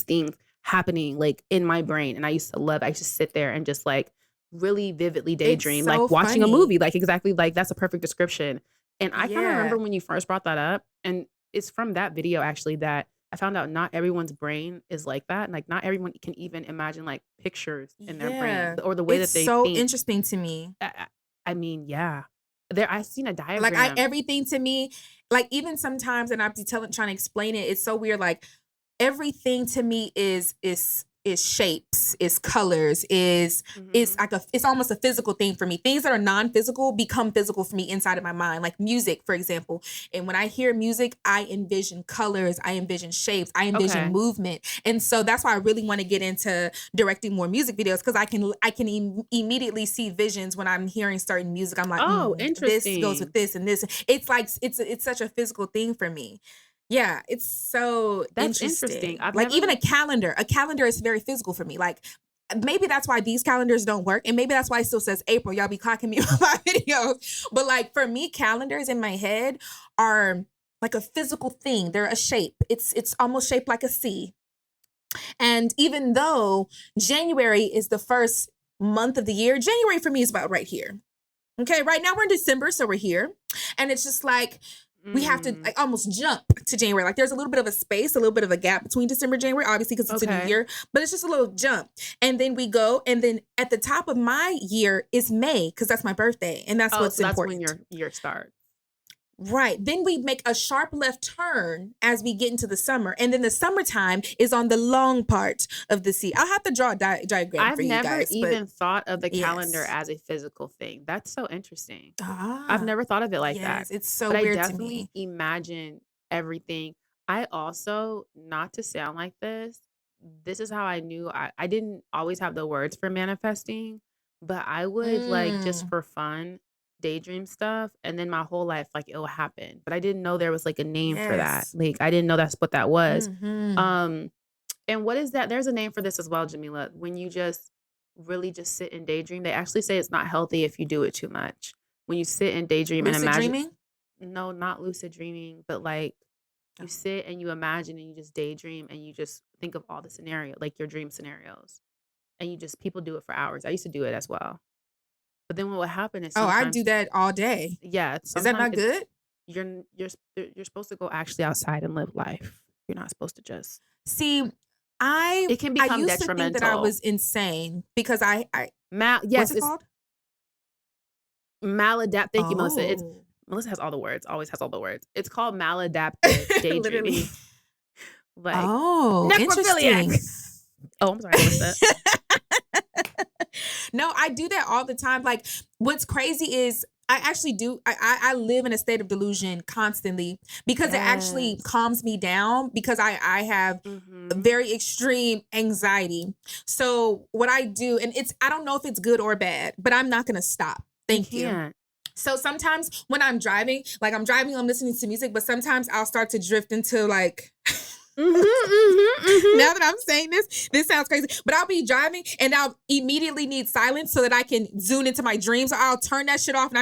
things happening like in my brain. And I used to sit there and just like really vividly daydream, so like watching a movie, like exactly, like that's a perfect description. And I kind of remember when you first brought that up, and it's from that video actually that I found out not everyone's brain is like that. Like, not everyone can even imagine like pictures in their brain or the way that they think. It's so interesting to me. I mean, yeah. I've seen a diagram. Like, everything to me, like, even sometimes, and I'm trying to explain it, it's so weird. Like, everything to me is shapes, is colors, is like it's almost a physical thing for me. Things that are non-physical become physical for me inside of my mind, like music, for example. And when I hear music, I envision colors, I envision shapes, I envision movement. And so that's why I really want to get into directing more music videos, because I can immediately see visions when I'm hearing certain music. I'm like, interesting. This goes with this and this. It's like it's such a physical thing for me. Yeah, it's so interesting. Even a calendar is very physical for me. Like, maybe that's why these calendars don't work. And maybe that's why it still says April. Y'all be clocking me on my videos. But like, for me, calendars in my head are like a physical thing. They're a shape. It's almost shaped like a C. And even though January is the first month of the year, January for me is about right here. Okay, right now we're in December, so we're here. And it's just like, we have to like almost jump to January. Like, there's a little bit of a space, a little bit of a gap between December and January, obviously, because it's a new year, but it's just a little jump. And then we go, and then at the top of my year is May, because that's my birthday. And that's what's important. That's when your year starts. Right. Then we make a sharp left turn as we get into the summer. And then the summertime is on the long part of the sea. I'll have to draw a diagram for you guys. I've never even thought of the calendar as a physical thing. That's so interesting. I've never thought of it like that. It's so weird to me. I definitely imagine everything. I also, not to sound like this is how I knew I didn't always have the words for manifesting, but I would like, just for fun, daydream stuff, and then my whole life, like, it'll happen. But I didn't know there was like a name for that. Yes. Like, I didn't know that's what that was. Mhm. And what is that? There's a name for this as well, Jamila. When you just really just sit and daydream, they actually say it's not healthy if you do it too much. When you sit and daydream and Lucid imagine, dreaming? no, not lucid dreaming, but like you Oh. sit and you imagine and you just daydream and you just think of all the scenario, like your dream scenarios, and you just people do it for hours. I used to do it as well, but then what would happen is Oh, I sometimes, do that all day. yeah, Is that sometimes not good? you're supposed to go actually outside and live life. You're not supposed to just. See, It I can become used to think that I detrimental. was insane because I Yes, what's it it's called? maladapt. Thank you, Melissa. It's Oh. Melissa has all the words. Always has all the words. It's called maladaptive daydreaming. Literally. Like Oh, necrophiliac. interesting. Oh, I'm sorry, Melissa. No, I do that all the time. Like, what's crazy is I actually do. I live in a state of delusion constantly because it actually Yes. calms me down because I have Mhm. very extreme anxiety. So what I do, and I don't know if it's good or bad, but I'm not gonna stop. Thank you. can't. So sometimes when I'm driving, I'm listening to music, but sometimes I'll start to drift into like. Mhm. Now that I'm saying this sounds crazy, but I'll be driving and I'll immediately need silence so that I can zoom into my dreams. So I'll turn that shit off and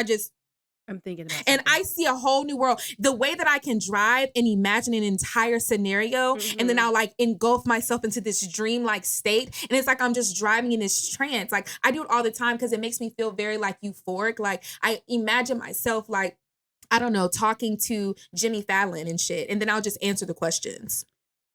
I'm thinking about and something. I see a whole new world. The way that I can drive and imagine an entire scenario, and then Mhm. I'll like engulf myself into this dream-like state. And it's like I'm just driving in this trance. Like I do it all the time because it makes me feel very like euphoric. Like I imagine myself like, I don't know, talking to Jimmy Fallon and shit. And then I'll just answer the questions.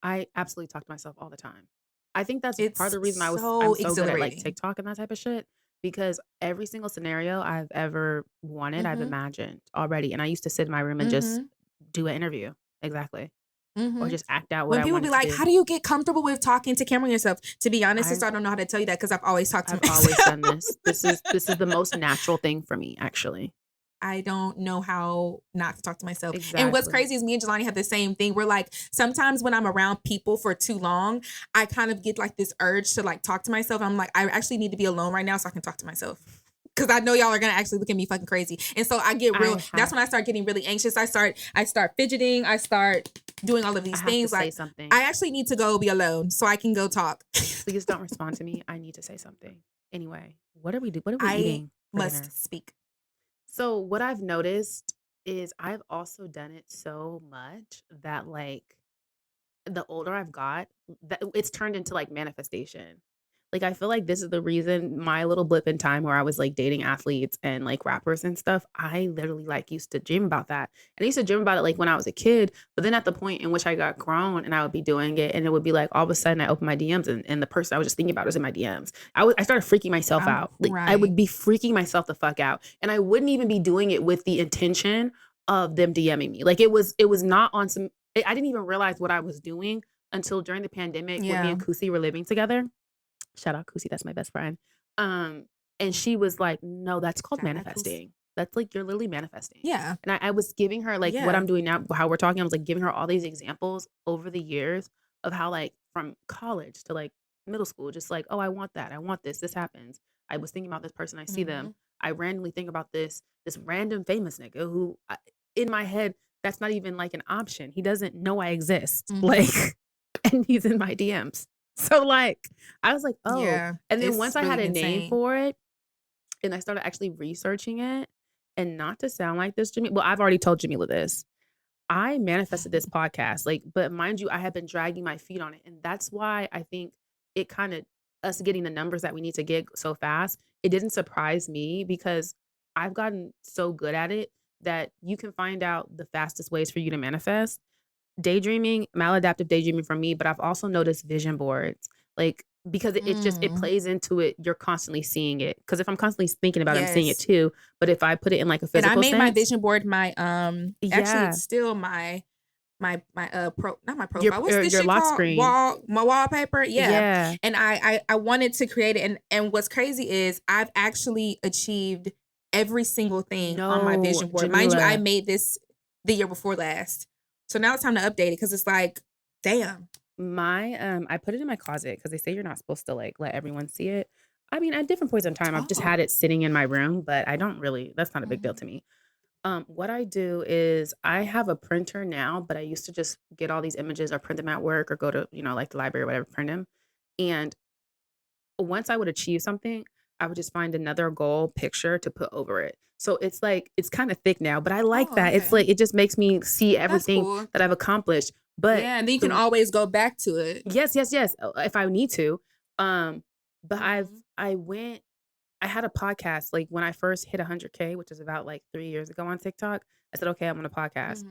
I absolutely talk to myself all the time. I think that's part of It's the reason I'm so so good at like exhilarating. TikTok and that type of shit, because every single scenario I've ever wanted, I've Mhm. imagined already. And I used to sit in my room and just Mhm. do an interview. Exactly. Or Mhm. just act out what When I people be wanted to like, do. "How do you get comfortable with talking to camera yourself?" To be honest, I've sister, I don't know how to tell you that because I've always talked to I've myself. always done this. This is the most natural thing for me, actually. I don't know how not to talk to myself. And what's Exactly. crazy is me and Jelani have the same thing. We're like, sometimes when I'm around people for too long, I kind of get like this urge to like talk to myself. I'm like, I actually need to be alone right now so I can talk to myself. Because I know y'all are gonna actually look at me fucking crazy. And so I get real, that's when I start getting really anxious. I start fidgeting, I start doing all of I these have to things. say Like something. I actually need to go be alone so I can go talk. Please don't respond to me. I need to say something. Anyway, what are we I eating for must dinner? speak. So what I've noticed is I've also done it so much that like the older I've got, that it's turned into like manifestation. Like I feel like this is the reason my little blip in time where I was like dating athletes and like rappers and stuff. I literally like used to dream about that. And I used to dream about it like when I was a kid, but then at the point in which I got grown and I would be doing it and it would be like all of a sudden I open my DMs and the person I was just thinking about was in my DMs. I started freaking myself I'm out. Like I would be freaking myself the fuck out. And I wouldn't even be doing it with the intention of them DMing me. Like it was not on some I didn't even realize what I was doing until during the pandemic when me Yeah. and Kusi were living together. Shout out Kusi, that's my best friend. And she was like, no, that's called Shout out, Kusi. manifesting. That's like you're literally manifesting. Yeah. And I was giving her like what Yeah. I'm doing now, how we're talking. I was like giving her all these examples over the years of how like from college to like middle school, just like, oh, I want that. I want this. This happens. I was thinking about this person. I see them. I randomly think about this random famous nigga who in my head, that's not even like an option. He doesn't know I exist. Mhm. Like, and he's in my DMs. So like, I was like, oh. Yeah, And then it's once I had really a name insane. for it and I started actually researching it, and not to sound like this, Jamila, well, I've already told Jamila this. I manifested this podcast, like, but mind you, I have been dragging my feet on it. And that's why I think it kind of, us getting the numbers that we need to get so fast, it didn't surprise me because I've gotten so good at it that you can find out the fastest ways for you to manifest. Daydreaming, maladaptive daydreaming for me, but I've also noticed vision boards. Like, because it plays into it, you're constantly seeing it. Because if I'm constantly thinking about it, I'm seeing it Yes. too. But if I put it in like a And I physical made my sense, vision board my actually Yeah. it's still my not my profile. Your- What's this your shit lock called? screen. My wallpaper. Yeah. Yeah. And I wanted to create it, and what's crazy is I've actually achieved every single thing on my No, vision board. Mind you, Jamila. I made this the year before last. So now it's time to update it because it's like, damn. My I put it in my closet because they say you're not supposed to like let everyone see it. I mean, at different points in time, I've just had it sitting in my room, but I don't really, that's not a big deal to me. What I do is I have a printer now, but I used to just get all these images or print them at work or go to, like the library or whatever, print them. And once I would achieve something, I would just find another goal picture to put over it. So it's like, it's kind of thick now, but I like that. Okay. It's like, it just makes me see everything that I've accomplished. But yeah, and then you can always go back to it. Yes. If I need to. But I had a podcast, like when I first hit 100K, which is about like 3 years ago on TikTok. I said, okay, I'm on a podcast.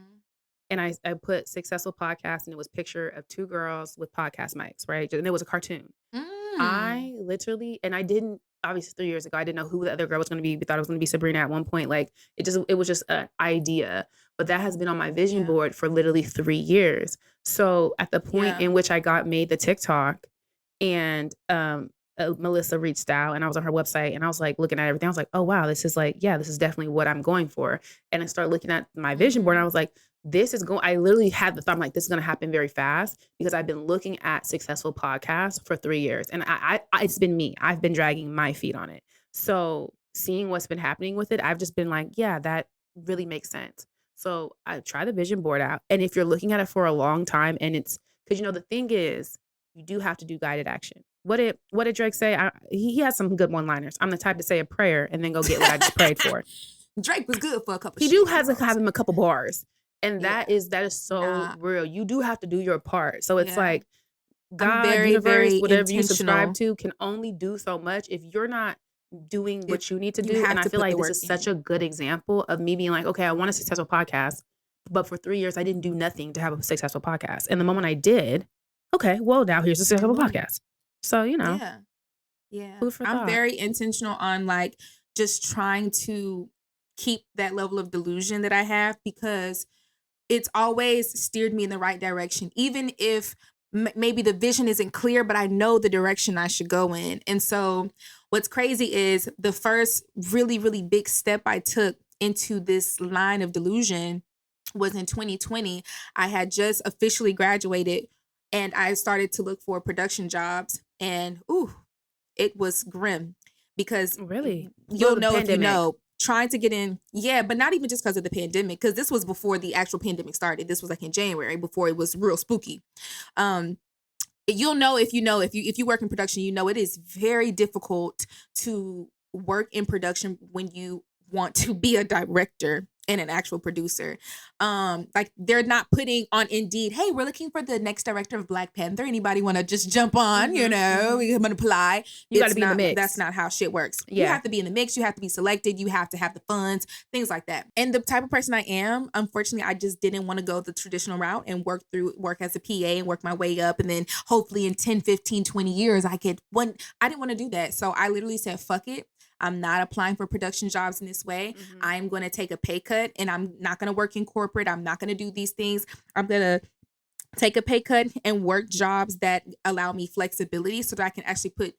And I put successful podcast, and it was a picture of 2 girls with podcast mics, right? And it was a cartoon. I literally, and I didn't, obviously 3 years ago, I didn't know who the other girl was going to be. We thought it was going to be Sabrina at one point. Like it was just an idea, but that has been on my vision board for literally 3 years. So at the point in which I made the TikTok, and Melisa reached out, and I was on her website, and I was like looking at everything. I was like, oh wow, this is definitely what I'm going for. And I started looking at my vision board, and I was like, I literally had the thought, I'm like, this is going to happen very fast, because I've been looking at successful podcasts for 3 years, and it's been me. I've been dragging my feet on it. So seeing what's been happening with it, I've just been like, yeah, that really makes sense. So I try the vision board out. And if you're looking at it for a long time, and it's because, the thing is, you do have to do guided action. What did Drake say? He has some good one-liners. I'm the type to say a prayer and then go get what I just prayed for. Drake was good for a couple. He do have him a couple bars, and that is so real. You do have to do your part. So it's like God, universe, whatever you subscribe to, can only do so much if you're not doing what you need to do. And I feel like this is such a good example of me being like, okay, I want a successful podcast, but for 3 years I didn't do nothing to have a successful podcast. And the moment I did, okay, well, now here's a successful podcast. So, Yeah. Food for thought. I'm very intentional on like just trying to keep that level of delusion that I have, because it's always steered me in the right direction. Even if maybe the vision isn't clear, but I know the direction I should go in. And so what's crazy is the first really, really big step I took into this line of delusion was in 2020. I had just officially graduated, and I started to look for production jobs, and it was grim, because you'll know if you know, trying to get in, but not even just because of the pandemic, because this was before the actual pandemic started. This was like in January, before it was real spooky. You'll know if you work in production, it is very difficult to work in production when you want to be a director and an actual producer. Like they're not putting on Indeed, hey, we're looking for the next director of Black Panther. Anybody want to just jump on, we can apply. You got to be in the mix. That's not how shit works. Yeah. You have to be in the mix. You have to be selected. You have to have the funds, things like that. And the type of person I am, unfortunately, I just didn't want to go the traditional route and work as a PA and work my way up. And then hopefully in 10, 15, 20 years, I didn't want to do that. So I literally said, fuck it. I'm not applying for production jobs in this way. I'm going to take a pay cut, and I'm not going to work in corporate. I'm not going to do these things. I'm going to take a pay cut and work jobs that allow me flexibility so that I can actually put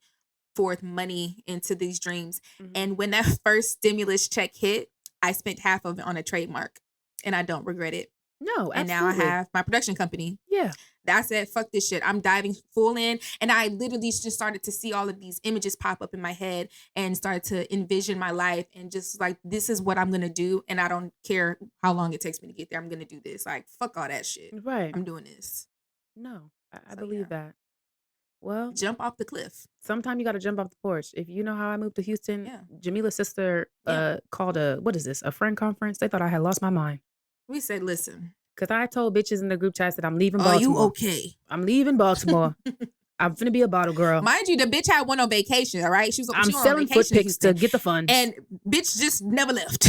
forth money into these dreams. And when that first stimulus check hit, I spent half of it on a trademark, and I don't regret it. No, absolutely. And now I have my production company. Yeah. That's it. Fuck this shit. I'm diving full in. And I literally just started to see all of these images pop up in my head and started to envision my life and just like, this is what I'm going to do. And I don't care how long it takes me to get there. I'm going to do this. Like, fuck all that shit. Right. I'm doing this. No, I believe that. Well, jump off the cliff. Sometime you got to jump off the porch. If you know how I moved to Houston, Jamila's sister called a friend conference. They thought I had lost my mind. We said, listen. Because I told bitches in the group chat that I'm leaving Baltimore. Are you okay? I'm leaving Baltimore. I'm finna be a bottle girl. Mind you, the bitch had one on vacation, all right? I'm selling foot pics to get the funds. And bitch just never left.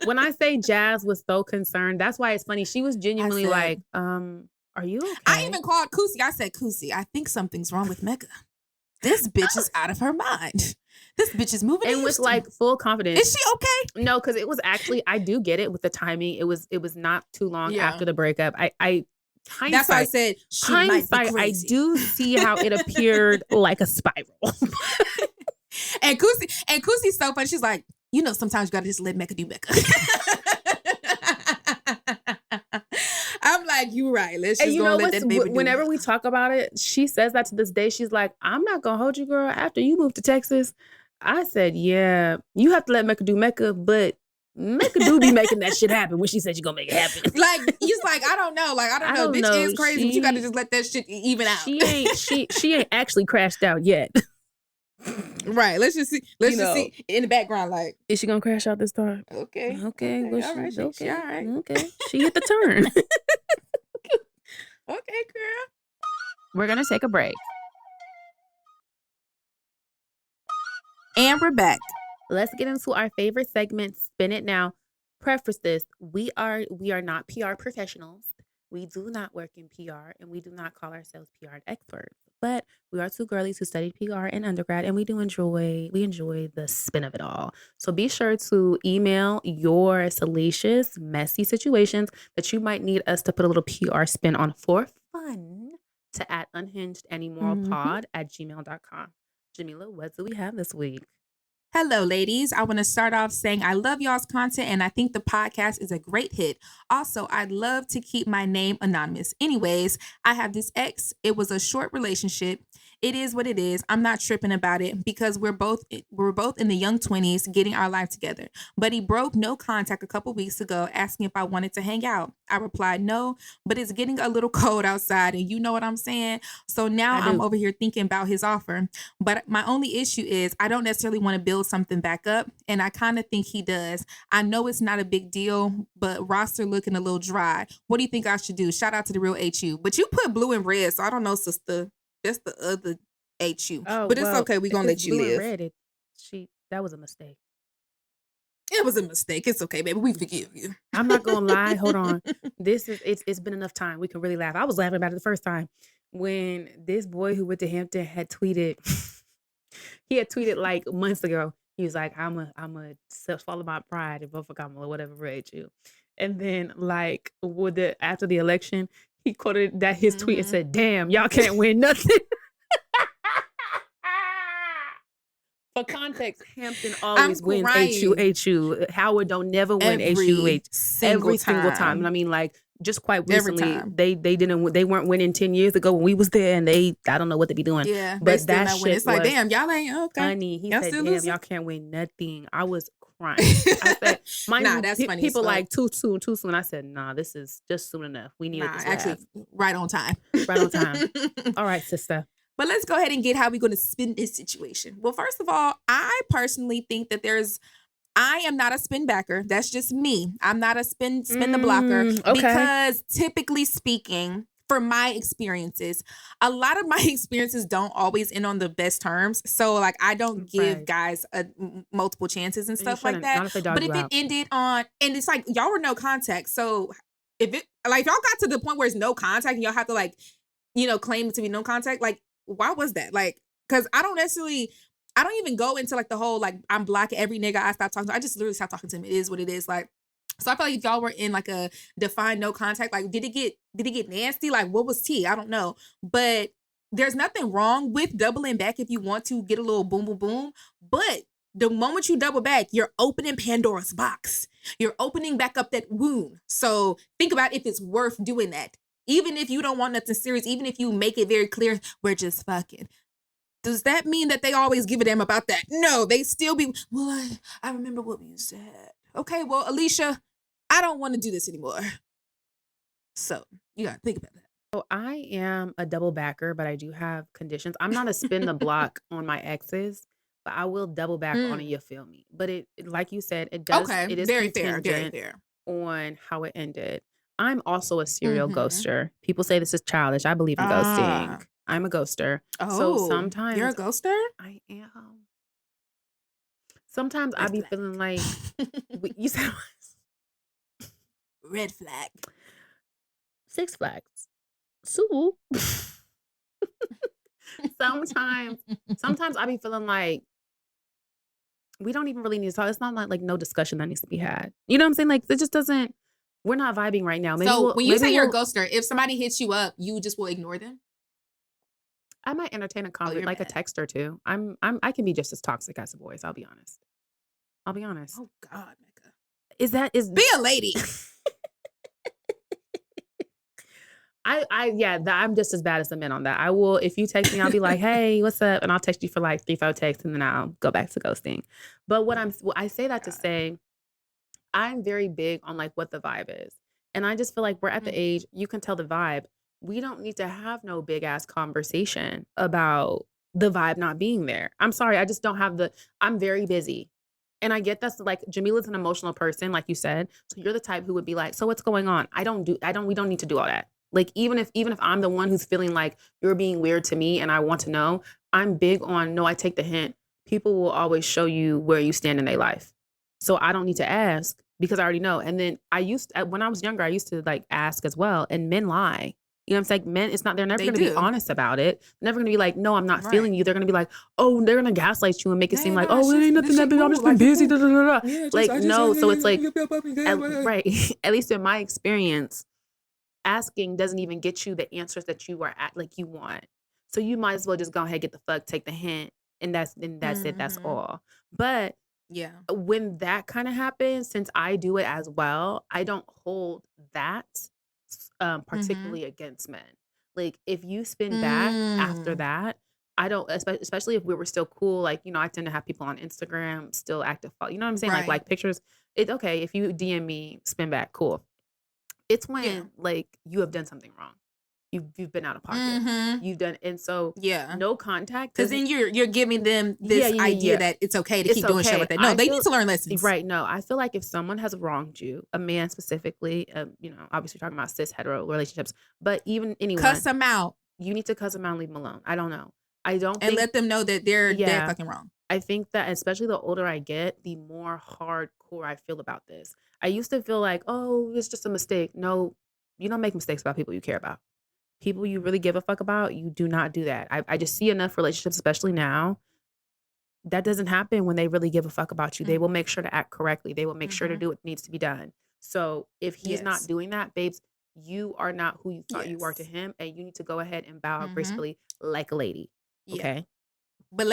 When I say Jazz was so concerned, that's why it's funny. She was genuinely like, are you okay? I even called Kusi. I said, Kusi, I think something's wrong with Mecca. This bitch is out of her mind. This bitch is moving. And with like full confidence. Is she okay? No, because it was actually, I do get it with the timing. It was not too long after the breakup. I that's why I said she might be crazy. I do see how it appeared like a spiral. And Kusi's so funny. She's like, sometimes you gotta just let Mecca do Mecca. I'm like, like, you right. Let's And just you go know and let what's that baby do whenever it. we talk about it, she says that to this day. She's like, I'm not gonna hold you, girl. After you moved to Texas, I said, yeah, you have to let Mecca do Mecca, but Mecca do be making that shit happen when she said she's gonna make it happen. Like, he's like, I don't know. Like, I don't know. Bitch is crazy, but you got to just let that shit even out. She ain't actually crashed out yet. Right. Let's just see. Let's just see in the background. Like, is she gonna crash out this time? Okay. Okay. Well, all right. She all right. Okay. She hit the turn. Okay, girl. We're gonna take a break. And we're back. Let's get into our favorite segment, Spin It Now. Preface this, we are not PR professionals. We do not work in PR, and we do not call ourselves PR experts. But we are two girlies who studied PR in undergrad, and we enjoy the spin of it all. So be sure to email your salacious, messy situations that you might need us to put a little PR spin on for fun to unhingedandimoralpod@gmail.com. Jamila, what do we have this week? Hello, ladies. I want to start off saying I love y'all's content and I think the podcast is a great hit. Also, I'd love to keep my name anonymous. Anyways, I have this ex. It was a short relationship. It is what it is. I'm not tripping about it because we're both in the young 20s getting our life together. But he broke no contact a couple weeks ago asking if I wanted to hang out. I replied no, but it's getting a little cold outside and you know what I'm saying? So now I'm over here thinking about his offer. But my only issue is I don't necessarily want to build something back up, and I kind of think he does. I know it's not a big deal, but roster looking a little dry. What do you think I should do? Shout out to the real HU. But you put blue and red, so I don't know, sister. That's the other HU. Oh, but it's okay. We're going to let you live. Red, that was a mistake. It was a mistake. It's okay, baby. We forgive you. I'm not going to lie. Hold on. It's been enough time. We can really laugh. I was laughing about it the first time when this boy who went to Hampton had tweeted. He had tweeted like months ago. He was like, I'm a follow my pride and vote for Kamala, whatever, rate you. And then like after the election, he quoted that his tweet and said, damn, y'all can't win nothing. For context, Hampton always wins HU. Howard don't never win HU every single time. And I mean, like, just quite recently, they weren't winning 10 years ago when we was there, and I don't know what they be doing. Yeah, but that shit it's like, damn, y'all ain't okay. Funny. He said, damn, y'all can't win nothing. I was crying. I said, that's funny. People like too soon. I said, nah, this is just soon enough. We need it to actually right on time. Right on time. All right, sister. But let's go ahead and get how we're going to spin this situation. Well, first of all, I personally think that I am not a spin backer. That's just me. I'm not a spin the blocker. Okay. Because typically speaking, for my experiences, a lot of my experiences don't always end on the best terms. So like I don't give guys multiple chances and stuff like that. But if it ended on, and it's like y'all were no contact. So if it like y'all got to the point where it's no contact and y'all have to like, claim it to be no contact, like why was that? Like, because I don't even go into like the whole like I'm blocking every nigga I stop talking to. I just literally stop talking to him. It is what it is. Like, so I feel like if y'all were in like a defined no contact, like did it get nasty? Like what was tea? I don't know. But there's nothing wrong with doubling back if you want to get a little boom boom boom. But the moment you double back, you're opening Pandora's box. You're opening back up that wound. So think about if it's worth doing that. Even if you don't want nothing serious, even if you make it very clear, we're just fucking. Does that mean that they always give a damn about that? No, they still be, well, I remember what we used to have. Okay, well, Alicia, I don't want to do this anymore. So you got to think about that. So I am a double backer, but I do have conditions. I'm not a spin the block on my exes, but I will double back on it, you feel me? But it, like you said, it does. Okay, it is very fair on how it ended. I'm also a serial ghoster. People say this is childish. I believe in ghosting. I'm a ghoster. Oh, so sometimes you're a ghoster? I am. Sometimes I be feeling like you said red flag. 6 flags. So sometimes I be feeling like we don't even really need to talk. It's not like no discussion that needs to be had. You know what I'm saying? Like it just doesn't. We're not vibing right now. Maybe so when you say you're a ghoster, if somebody hits you up, you just will ignore them? I might entertain a conversation, like a text or two. I can be just as toxic as a boys. I'll be honest. Oh God, Mecca. Is be a lady? I'm just as bad as the men on that. I will, if you text me, I'll be like, hey, what's up? And I'll text you for like 3-4 texts and then I'll go back to ghosting. But I say that to say, I'm very big on like what the vibe is. And I just feel like we're at the age, you can tell the vibe. We don't need to have no big ass conversation about the vibe not being there. I'm sorry. I just don't have I'm very busy. And I get that's like Jamila's an emotional person, like you said. So you're the type who would be like, so what's going on? We don't need to do all that. Like, even if I'm the one who's feeling like you're being weird to me and I want to know, I'm big on, no, I take the hint. People will always show you where you stand in their life. So I don't need to ask because I already know. And then when I was younger, I used to like ask as well. And men lie. You know what I'm saying? Men, they're never going to be honest about it. They're never going to be like, no, I'm not feeling you. They're going to be like, oh, they're going to gaslight you and make it seem like, oh, it ain't nothing that big. I'm just been busy. Da, da, da, da. Yeah, so it's like, right. At least in my experience, asking doesn't even get you the answers that you are at, like you want. So you might as well just go ahead, get the fuck, take the hint. And that's it. That's all. But yeah, when that kind of happens, since I do it as well, I don't hold that particularly against men. Like, if you spin back after that, I don't, especially if we were still cool. Like, I tend to have people on Instagram still active. You know what I'm saying? Right. Like pictures. It's okay if you DM me, spin back, cool. It's when like you have done something wrong. You've been out of pocket. You've done, and so no contact. Because then you're giving them this idea that it's okay to keep doing shit like that. No, they need to learn lessons. Right. No, I feel like if someone has wronged you, a man specifically, obviously talking about cis hetero relationships, but even anyone, cuss them out. You need to cuss them out and leave them alone. I don't know. And let them know that they're fucking wrong. I think that especially the older I get, the more hardcore I feel about this. I used to feel like, oh, it's just a mistake. No, you don't make mistakes about people you care about. People you really give a fuck about, you do not do that. I just see enough relationships, especially now, that doesn't happen when they really give a fuck about you. They will make sure to act correctly. They will make sure to do what needs to be done. So if he's not doing that, babes, you are not who you thought you were to him, and you need to go ahead and bow out gracefully like a lady. Okay? But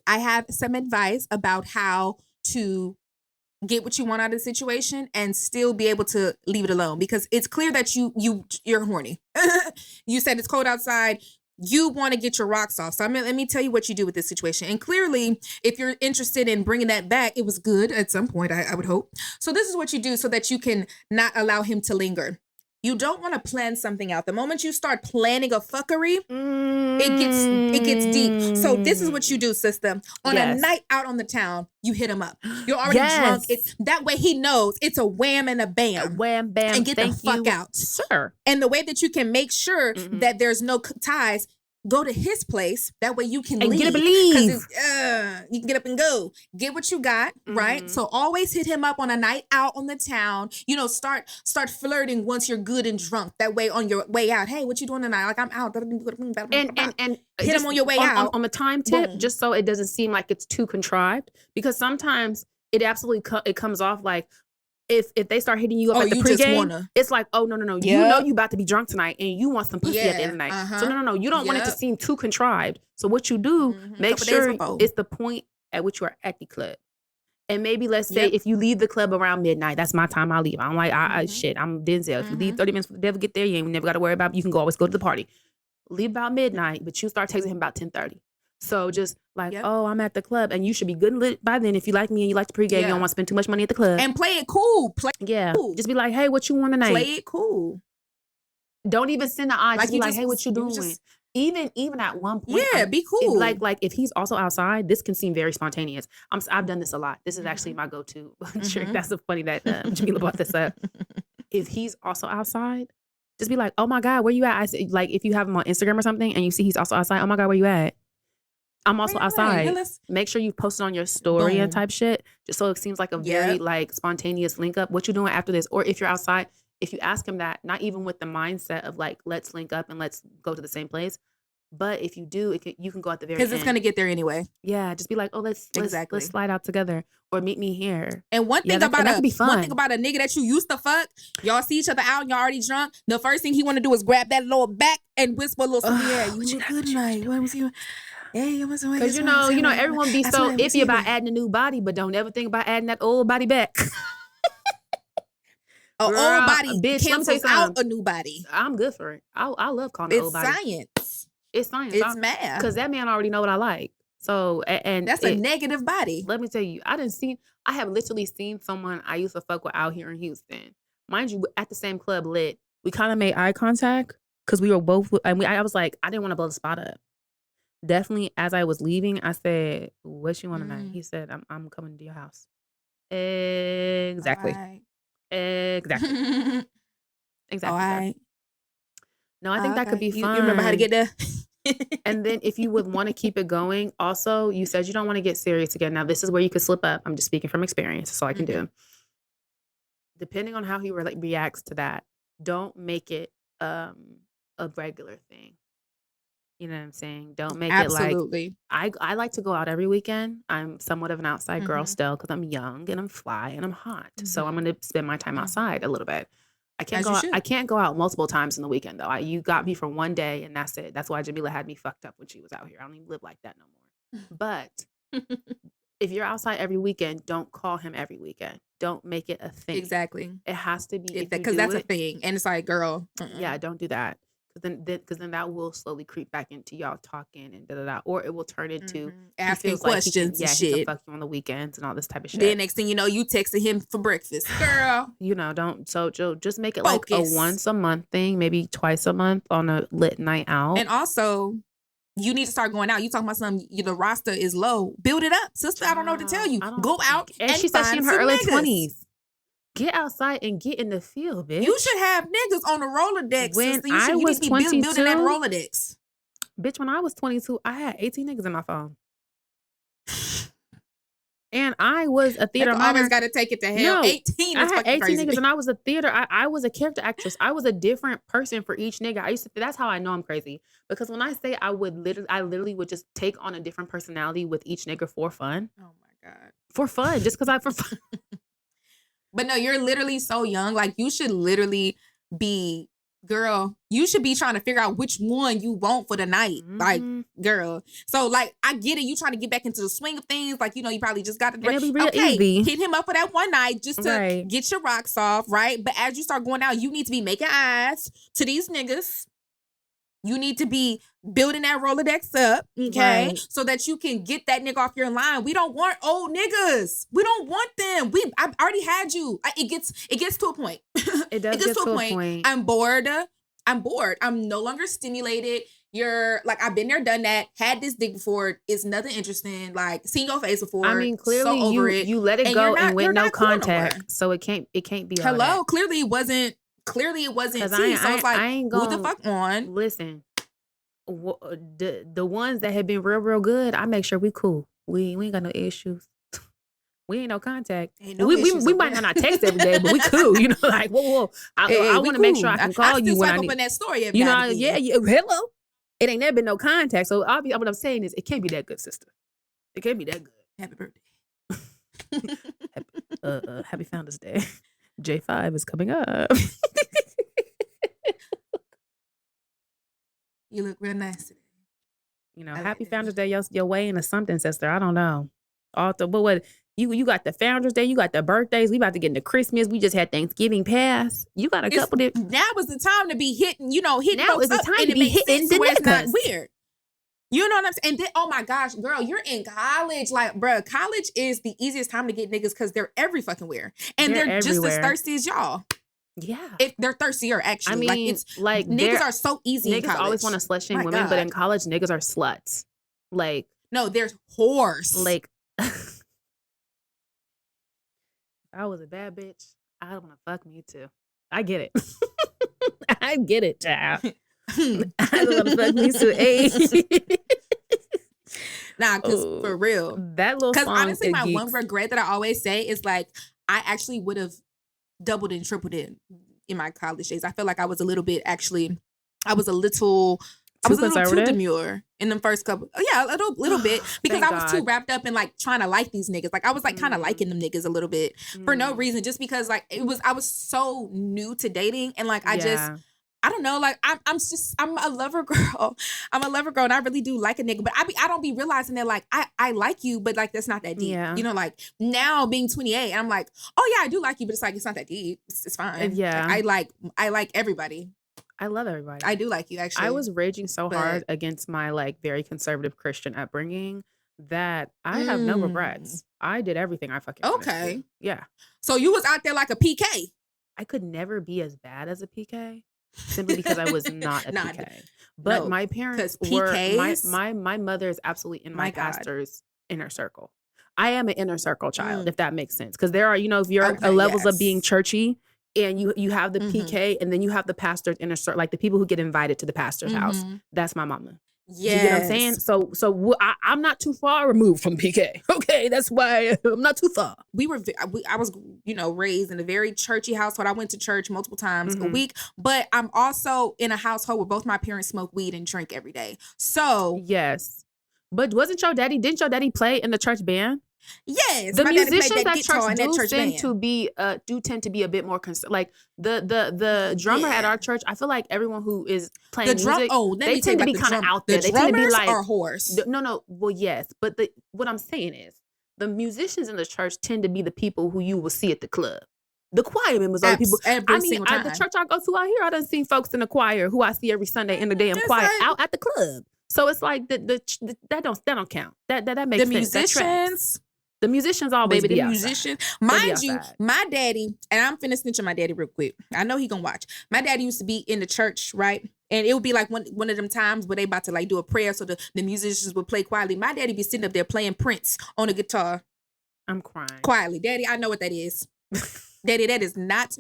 I have some advice about how to get what you want out of the situation and still be able to leave it alone, because it's clear that you're horny. You said it's cold outside. You want to get your rocks off. So let me tell you what you do with this situation. And clearly, if you're interested in bringing that back, it was good at some point, I would hope. So this is what you do so that you can not allow him to linger. You don't want to plan something out. The moment you start planning a fuckery, it gets deep. So this is what you do, sister. On a night out on the town, you hit him up. You're already drunk. That way he knows it's a wham and a bam. A wham, bam, and get the fuck out. Sure. And the way that you can make sure that there's no ties, go to his place. That way you can leave. Get up and leave. You can get up and go. Get what you got, right? So always hit him up on a night out on the town. Start flirting once you're good and drunk. That way on your way out, hey, what you doing tonight? Like, I'm out. And hit him on your way out. On the time tip, just so it doesn't seem like it's too contrived. Because sometimes it absolutely it comes off like, if they start hitting you up at the pregame, it's like, oh, no. You know you about to be drunk tonight and you want some pussy at the end of the night. So no. You don't want it to seem too contrived. So what you do, make sure it's the point at which you are at the club. And maybe let's say if you leave the club around midnight, that's my time, I'll leave. I'm like, shit, I'm Denzel. If you leave 30 minutes for the devil get there, you ain't never got to worry about it. You can always go to the party. Leave about midnight, but you start texting him about 10:30. So just like, oh, I'm at the club. And you should be good and lit by then. If you like me and you like the pregame, you don't want to spend too much money at the club. And play it cool. Cool. Just be like, hey, what you want tonight? Play it cool. Don't even send the eye. Just be like, hey, what you doing? Even at one point. Yeah, be cool. Like if he's also outside, this can seem very spontaneous. I've done this a lot. This is actually my go-to trick. That's so funny that Jamila brought this up. If he's also outside, just be like, oh my God, where you at? Like if you have him on Instagram or something and you see he's also outside, oh my God, where you at? I'm also outside. Make sure you post it on your story and type shit, just so it seems like a very like spontaneous link up. What you doing after this? Or if you're outside, if you ask him that, not even with the mindset of like, let's link up and let's go to the same place. But if you do, you can go at the very end. Because it's going to get there anyway. Yeah. Just be like, oh, let's slide out together or meet me here. And one thing about a nigga that you used to fuck, y'all see each other out and y'all already drunk. The first thing he want to do is grab that lower back and whisper a little something. Yeah, you look good tonight. What was you? Because you know, everyone be so iffy about adding a new body, but don't ever think about adding that old body back. An old body bitch, cancels out a new body. I'm good for it. I love calling it old body. Science. It's science. It's math. Because that man already know what I like. So, and that's a negative body. Let me tell you, I have literally seen someone I used to fuck with out here in Houston. Mind you, at the same club lit. We kind of made eye contact because we were both, and I was like, I didn't want to blow the spot up. Definitely, as I was leaving, I said, "What you want tonight?" He said, "I'm coming to your house." Exactly. Right. Exactly. Exactly. All right. No, I think that could be fun. You remember how to get there? And then if you would want to keep it going, also, you said you don't want to get serious again. Now, this is where you could slip up. I'm just speaking from experience. That's all I can do. Depending on how he reacts to that, don't make it a regular thing. You know what I'm saying? Don't make it like... I like to go out every weekend. I'm somewhat of an outside girl still because I'm young and I'm fly and I'm hot. So I'm going to spend my time outside a little bit. I can't go out multiple times in the weekend though. You got me for one day and that's it. That's why Jamila had me fucked up when she was out here. I don't even live like that no more. But if you're outside every weekend, don't call him every weekend. Don't make it a thing. Exactly. It has to be because that's a thing, and it's like, girl, yeah, don't do that. Because then that will slowly creep back into y'all talking and da-da-da. Or it will turn into asking questions and shit. He can fuck you on the weekends and all this type of shit. Then next thing you know, you texting him for breakfast. Girl. Don't. So just make it like a once a month thing, maybe twice a month on a lit night out. And also, you need to start going out. You talking about something, the roster is low. Build it up. Sister, I don't know what to tell you. Go out and she said she in her early 20s. Get outside and get in the field, bitch. You should have niggas on the Rolodex. When sister. I was 22, building that Rolodex. Bitch, when I was 22, I had 18 niggas in my phone. And I was a theater mama. I always got to take it to hell. No, 18 is I had 18 crazy. niggas and I was a theater. I was a character actress. I was a different person for each nigga. That's how I know I'm crazy. Because when I say I literally would just take on a different personality with each nigga for fun. Oh my God. For fun. Just because for fun. But no, you're literally so young. Like, you should literally be, girl, you should be trying to figure out which one you want for the night. Like, girl. So, like, I get it. You trying to get back into the swing of things. Like, you probably just got to... It'll be real easy. Hit him up for that one night just to get your rocks off, right? But as you start going out, you need to be making eyes to these niggas. You need to be building that Rolodex up, okay? Right. So that you can get that nigga off your line. We don't want old niggas. We don't want them. I already had you. It gets to a point. It does get to a point. I'm bored. I'm no longer stimulated. You're like, I've been there, done that. Had this dick before. It's nothing interesting. Like, seen your face before. I mean, clearly you let it go and with no contact. So it can't be all Hello? that. Clearly it wasn't tea. So it's like, who the fuck on? Listen. The ones that have been real good, I make sure we cool. We ain't got no issues. We ain't no contact. We might not text every day, but we cool. Like whoa. I want to make sure I can call you when I need. Up in that story every yeah. Hello. It ain't never been no contact. So obviously, what I'm saying is, it can't be that good, sister. It can't be that good. Happy birthday. Happy Founders Day. J5 is coming up. You look real nice today. Happy Founders Day, your way into something, sister. I don't know. But what you got the Founders Day, you got the birthdays. We about to get into Christmas. We just had Thanksgiving pass. You got a couple of. Now is the time to be hitting. Now is the time to be hitting the niggas. It's not weird. You know what I'm saying? And then, oh my gosh, girl, you're in college. Like, bruh, college is the easiest time to get niggas because they're every fucking where, and they're just as thirsty as y'all. Yeah, if they're thirstier, actually. I mean, it's like niggas are so easy. Niggas in college. always want to slut shame women, but in college, niggas are sluts. Like, no, there's whores. Like, if I was a bad bitch, I want to fuck me too. I get it. I get it, child. I want to fuck me too. Hey. Nah, because for real, that little song. Because honestly, my one regret that I always say is like, I actually would have doubled and tripled it in my college days. I feel like I was a little too demure in the first couple. Yeah, a little bit because I was too wrapped up in like trying to like these niggas. Like I was like kind of liking them niggas a little bit for no reason, just because like I was so new to dating and like I I don't know, like I'm a lover girl. I'm a lover girl, and I really do like a nigga, but I don't be realizing that like I like you, but like that's not that deep. Yeah. You know, like now being 28, I'm like, oh yeah, I do like you, but it's like it's not that deep. It's fine. Yeah. Like, I like everybody. I love everybody. I do like you, actually. I was raging so hard against my like very conservative Christian upbringing that I have no regrets. I did everything I fucking wanted to. Yeah. So you was out there like a PK. I could never be as bad as a PK simply because I was not a PK. But my parents were my mother is absolutely in my pastor's inner circle. I am an inner circle child, if that makes sense. Because there are, if you're levels of being churchy, and you have the PK, and then you have the pastor's inner circle, like the people who get invited to the pastor's house. That's my mama. Yes. You get what I'm saying? So I'm not too far removed from PK. Okay, that's why I'm not too far. I was, raised in a very churchy household. I went to church multiple times a week, but I'm also in a household where both my parents smoke weed and drink every day. So yes, but didn't your daddy play in the church band? Yes, the musicians at church do tend to be a bit more like the drummer at our church. I feel like everyone who is playing music, they tend to be kind of out there. They tend to be like horse. No, well, yes, but what I'm saying is the musicians in the church tend to be the people who you will see at the club. The choir members are the people. The church I go to out here, I done seen folks in the choir who I see every Sunday in the damn choir out at the club. So it's like that don't count. That makes sense. Musicians. The musicians always be outside. Mind you, my daddy, and I'm finna snitch on my daddy real quick. I know he gonna watch. My daddy used to be in the church, right? And it would be like one of them times where they about to like do a prayer, so the musicians would play quietly. My daddy be sitting up there playing Prince on a guitar. I'm crying. Quietly. Daddy, I know what that is. Daddy, that is not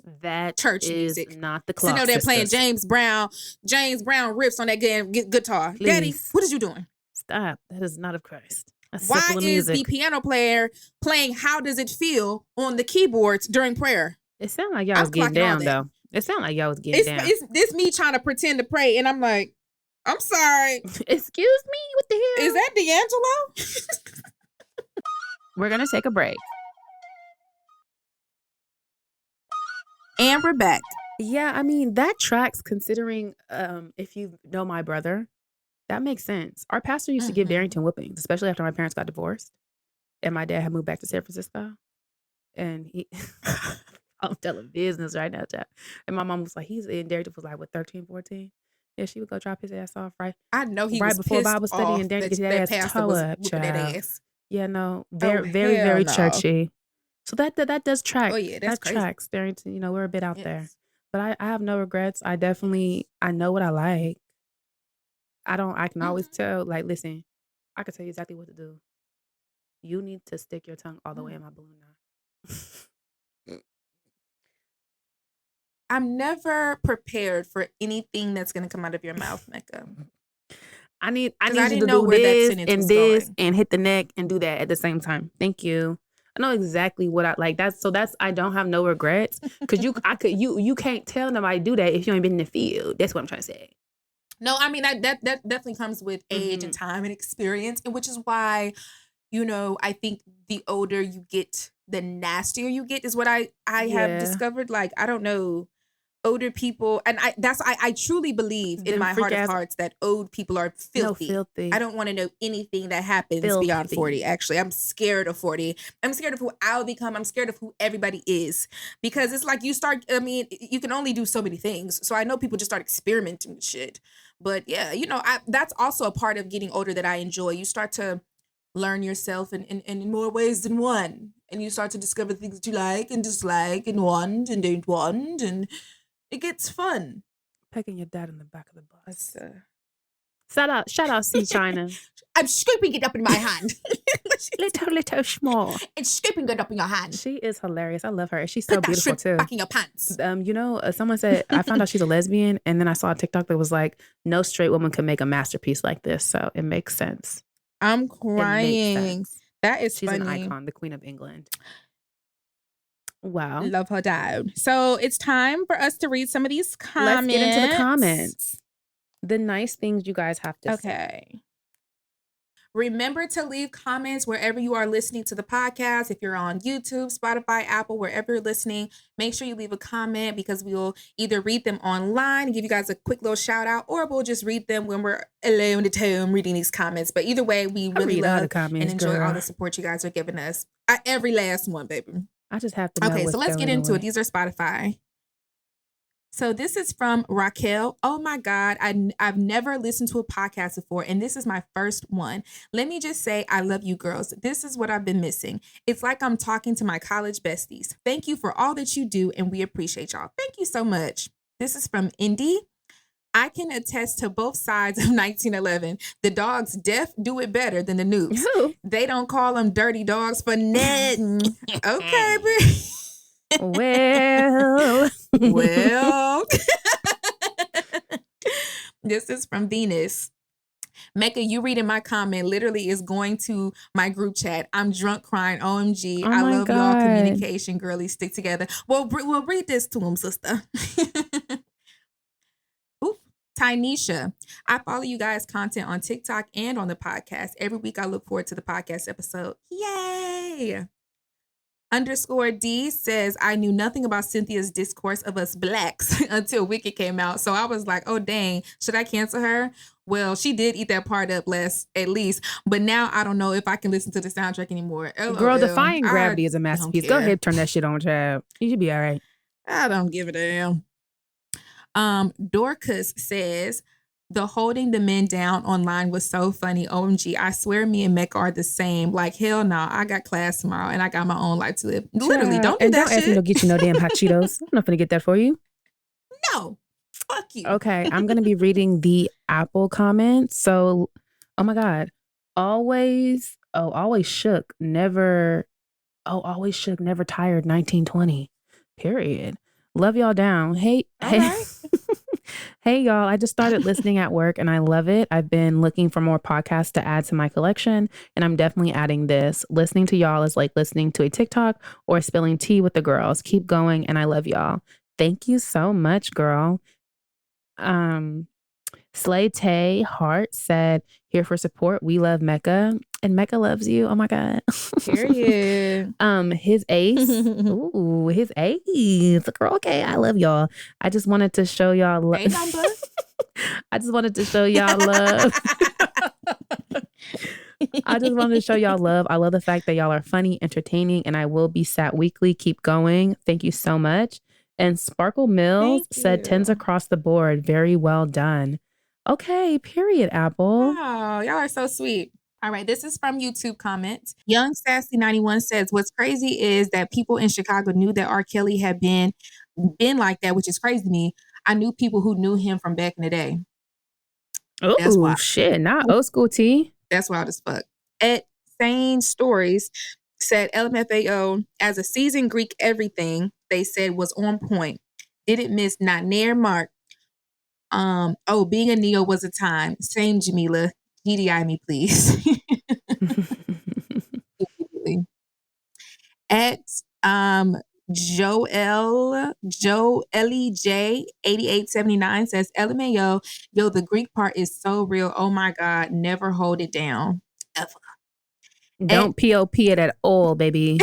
church music. Not the club. Sitting up there playing James Brown riffs on that guitar. Please. Daddy, what is you doing? Stop. That is not of Christ. Why is the piano player playing How Does It Feel on the keyboards during prayer? It sounded like y'all was getting down, though. It sounded like y'all was getting down. It's me trying to pretend to pray, and I'm like, I'm sorry. Excuse me? What the hell? Is that D'Angelo? We're going to take a break. And we're back. Yeah, I mean, that tracks considering if you know my brother. That makes sense. Our pastor used to give Darrington whoopings, especially after my parents got divorced and my dad had moved back to San Francisco. And I'm telling business right now, child. And my mom was like, Darrington was like, what, 13, 14? Yeah, she would go drop his ass off right. I know he right was before Bible study, and Darrington get his ass toe up, child. Yeah, no, very churchy. So that does track. Oh yeah, that tracks. Darrington, we're a bit out there, but I have no regrets. I know what I like. I can always tell, like, listen, I can tell you exactly what to do. You need to stick your tongue all the way in my balloon now. I'm never prepared for anything that's going to come out of your mouth, Mecca. I need you to do this and hit the neck and do that at the same time. Thank you. I know exactly what I like. That's I don't have no regrets because you can't tell nobody do that if you ain't been in the field. That's what I'm trying to say. No, I mean, that definitely comes with age and time and experience, and which is why, I think the older you get, the nastier you get is what I have discovered. Like, I don't know, older people, and I truly believe in my heart of hearts that old people are filthy. No, filthy. I don't want to know anything that happens beyond 40. Actually, I'm scared of 40. I'm scared of who I'll become. I'm scared of who everybody is, because it's like you can only do so many things. So I know people just start experimenting with shit. But yeah, that's also a part of getting older that I enjoy. You start to learn yourself in more ways than one, and you start to discover things that you like and dislike and want and don't want, and it gets fun. Pecking your dad in the back of the bus. Shout out, C China. I'm scooping it up in my hand. little small. It's scooping it up in your hand. She is hilarious. I love her. She's so beautiful too. Back in your pants. Someone said, I found out she's a lesbian, and then I saw a TikTok that was like, no straight woman can make a masterpiece like this. So it makes sense. I'm crying. That is She's funny. an icon, the Queen of England. Wow. Love her down. So it's time for us to read some of these comments. Let's get into the comments. The nice things you guys have to say. Okay. Remember to leave comments wherever you are listening to the podcast. If you're on YouTube, Spotify, Apple, wherever you're listening, make sure you leave a comment because we will either read them online and give you guys a quick little shout out, or we'll just read them when we're alone at home reading these comments. But either way, we really love and enjoy all the support you guys are giving us. Every last one, baby. I just have to know. Okay, so let's get into it. These are Spotify. So this is from Raquel. Oh my God, I've never listened to a podcast before, and this is my first one. Let me just say, I love you girls. This is what I've been missing. It's like I'm talking to my college besties. Thank you for all that you do, and we appreciate y'all. Thank you so much. This is from Indy. I can attest to both sides of 1911. The dogs do it better than the noobs. They don't call them dirty dogs for nothing. Okay, bitch. Well. This is from Venus. Mecca, you reading my comment literally is going to my group chat. I'm drunk crying. OMG. I love y'all communication, girlies. Stick together. Well, we'll read this to him, sister. Ooh, Tynesha. I follow you guys' content on TikTok and on the podcast. Every week I look forward to the podcast episode. Yay! _D says, I knew nothing about Cynthia's discourse of us blacks until Wicked came out. So I was like, oh, dang, should I cancel her? Well, she did eat that part up at least. But now I don't know if I can listen to the soundtrack anymore. LOL. Girl, Defying Gravity is a masterpiece. Go ahead, turn that shit on, child. You should be all right. I don't give a damn. Dorcas says, the holding the men down online was so funny. OMG, I swear me and Mecca are the same. Like, hell no, I got class tomorrow and I got my own life to live. Literally, don't do that shit. Don't ask me to get you no damn hot Cheetos. I'm not going to get that for you. No, fuck you. Okay, I'm going to be reading the Apple comments. So, oh my God. Always shook, never tired, 1920. Period. Love y'all down. Hey. Hey, y'all. I just started listening at work and I love it. I've been looking for more podcasts to add to my collection, and I'm definitely adding this. Listening to y'all is like listening to a TikTok or spilling tea with the girls. Keep going, and I love y'all. Thank you so much, girl. Slay Tay Hart said, here for support. We love Mecca, and Mecca loves you. Oh my God. Period. His ace. Ooh, his ace. Girl, okay. I love y'all. I just wanted to show y'all love. Hey, number. I just wanted to show y'all love. I just wanted to show y'all love. I love the fact that y'all are funny, entertaining, and I will be sat weekly. Keep going. Thank you so much. And Sparkle Mills said 10s across the board. Very well done. Okay, period, Apple. Wow, y'all are so sweet. All right, this is from YouTube comments. Young Sassy 91 says, what's crazy is that people in Chicago knew that R. Kelly had been like that, which is crazy to me. I knew people who knew him from back in the day. Oh, shit, not old school T. That's wild as fuck. At Sane Stories said, LMFAO, as a seasoned Greek everything, they said was on point. Didn't miss not near mark. Being a Neo was a time. Same Jamila. GDI me, please. At Joelle J 8879 says, LMAO, yo, the Greek part is so real. Oh my God, never hold it down. Ever. Don't POP it at all, baby.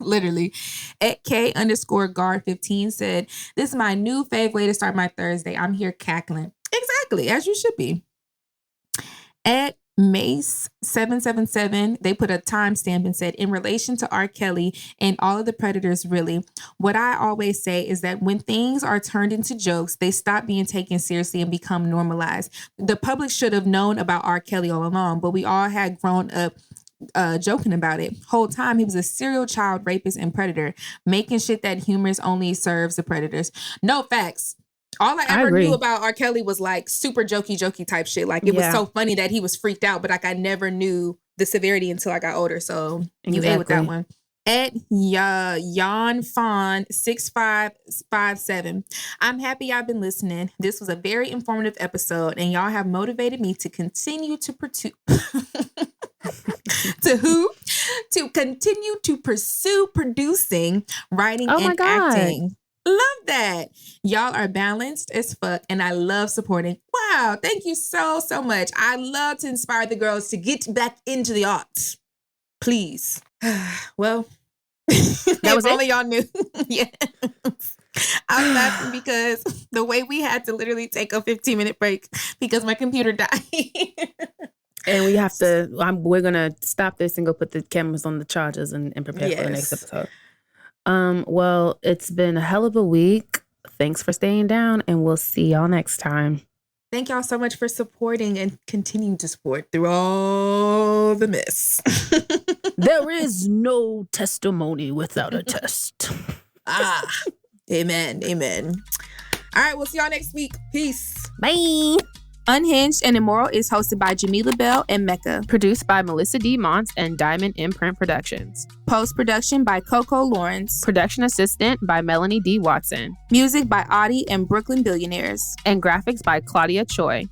Literally. At K_guard15 said, this is my new fave way to start my Thursday. I'm here cackling. Exactly, as you should be. At Mace777, they put a timestamp and said, in relation to R. Kelly and all of the predators, really, what I always say is that when things are turned into jokes, they stop being taken seriously and become normalized. The public should have known about R. Kelly all along, but we all had grown up joking about it. Whole time he was a serial child rapist and predator, making shit that humorous only serves the predators. No, facts. All I ever knew about R. Kelly was like super jokey type shit. Like it was so funny that he was freaked out, but like I never knew the severity until I got older. So you ate with that one. At Jan Fawn 6557. I'm happy I've been listening. This was a very informative episode, and y'all have motivated me to continue to continue to pursue producing, writing, and acting. Love that. Y'all are balanced as fuck, and I love supporting. Wow, thank you so much. I love to inspire the girls to get back into the arts. Please. Well, that was only y'all knew. Yeah. I'm laughing because the way we had to literally take a 15-minute break because my computer died. And we have to, we're going to stop this and go put the cameras on the chargers and prepare for the next episode. Well, it's been a hell of a week. Thanks for staying down, and we'll see y'all next time. Thank y'all so much for supporting and continuing to support through all the mess. There is no testimony without a test. Amen. All right, we'll see y'all next week. Peace. Bye. Unhinged and Immoral is hosted by Jamila Bell and Mecca. Produced by Melisa D. Monts and Diamond MPrint Productions. Post-production by Coco Llorens. Production assistant by Melanie D. Watson. Music by Audie and Brooklyn Billionaires. And graphics by Claudia Choi.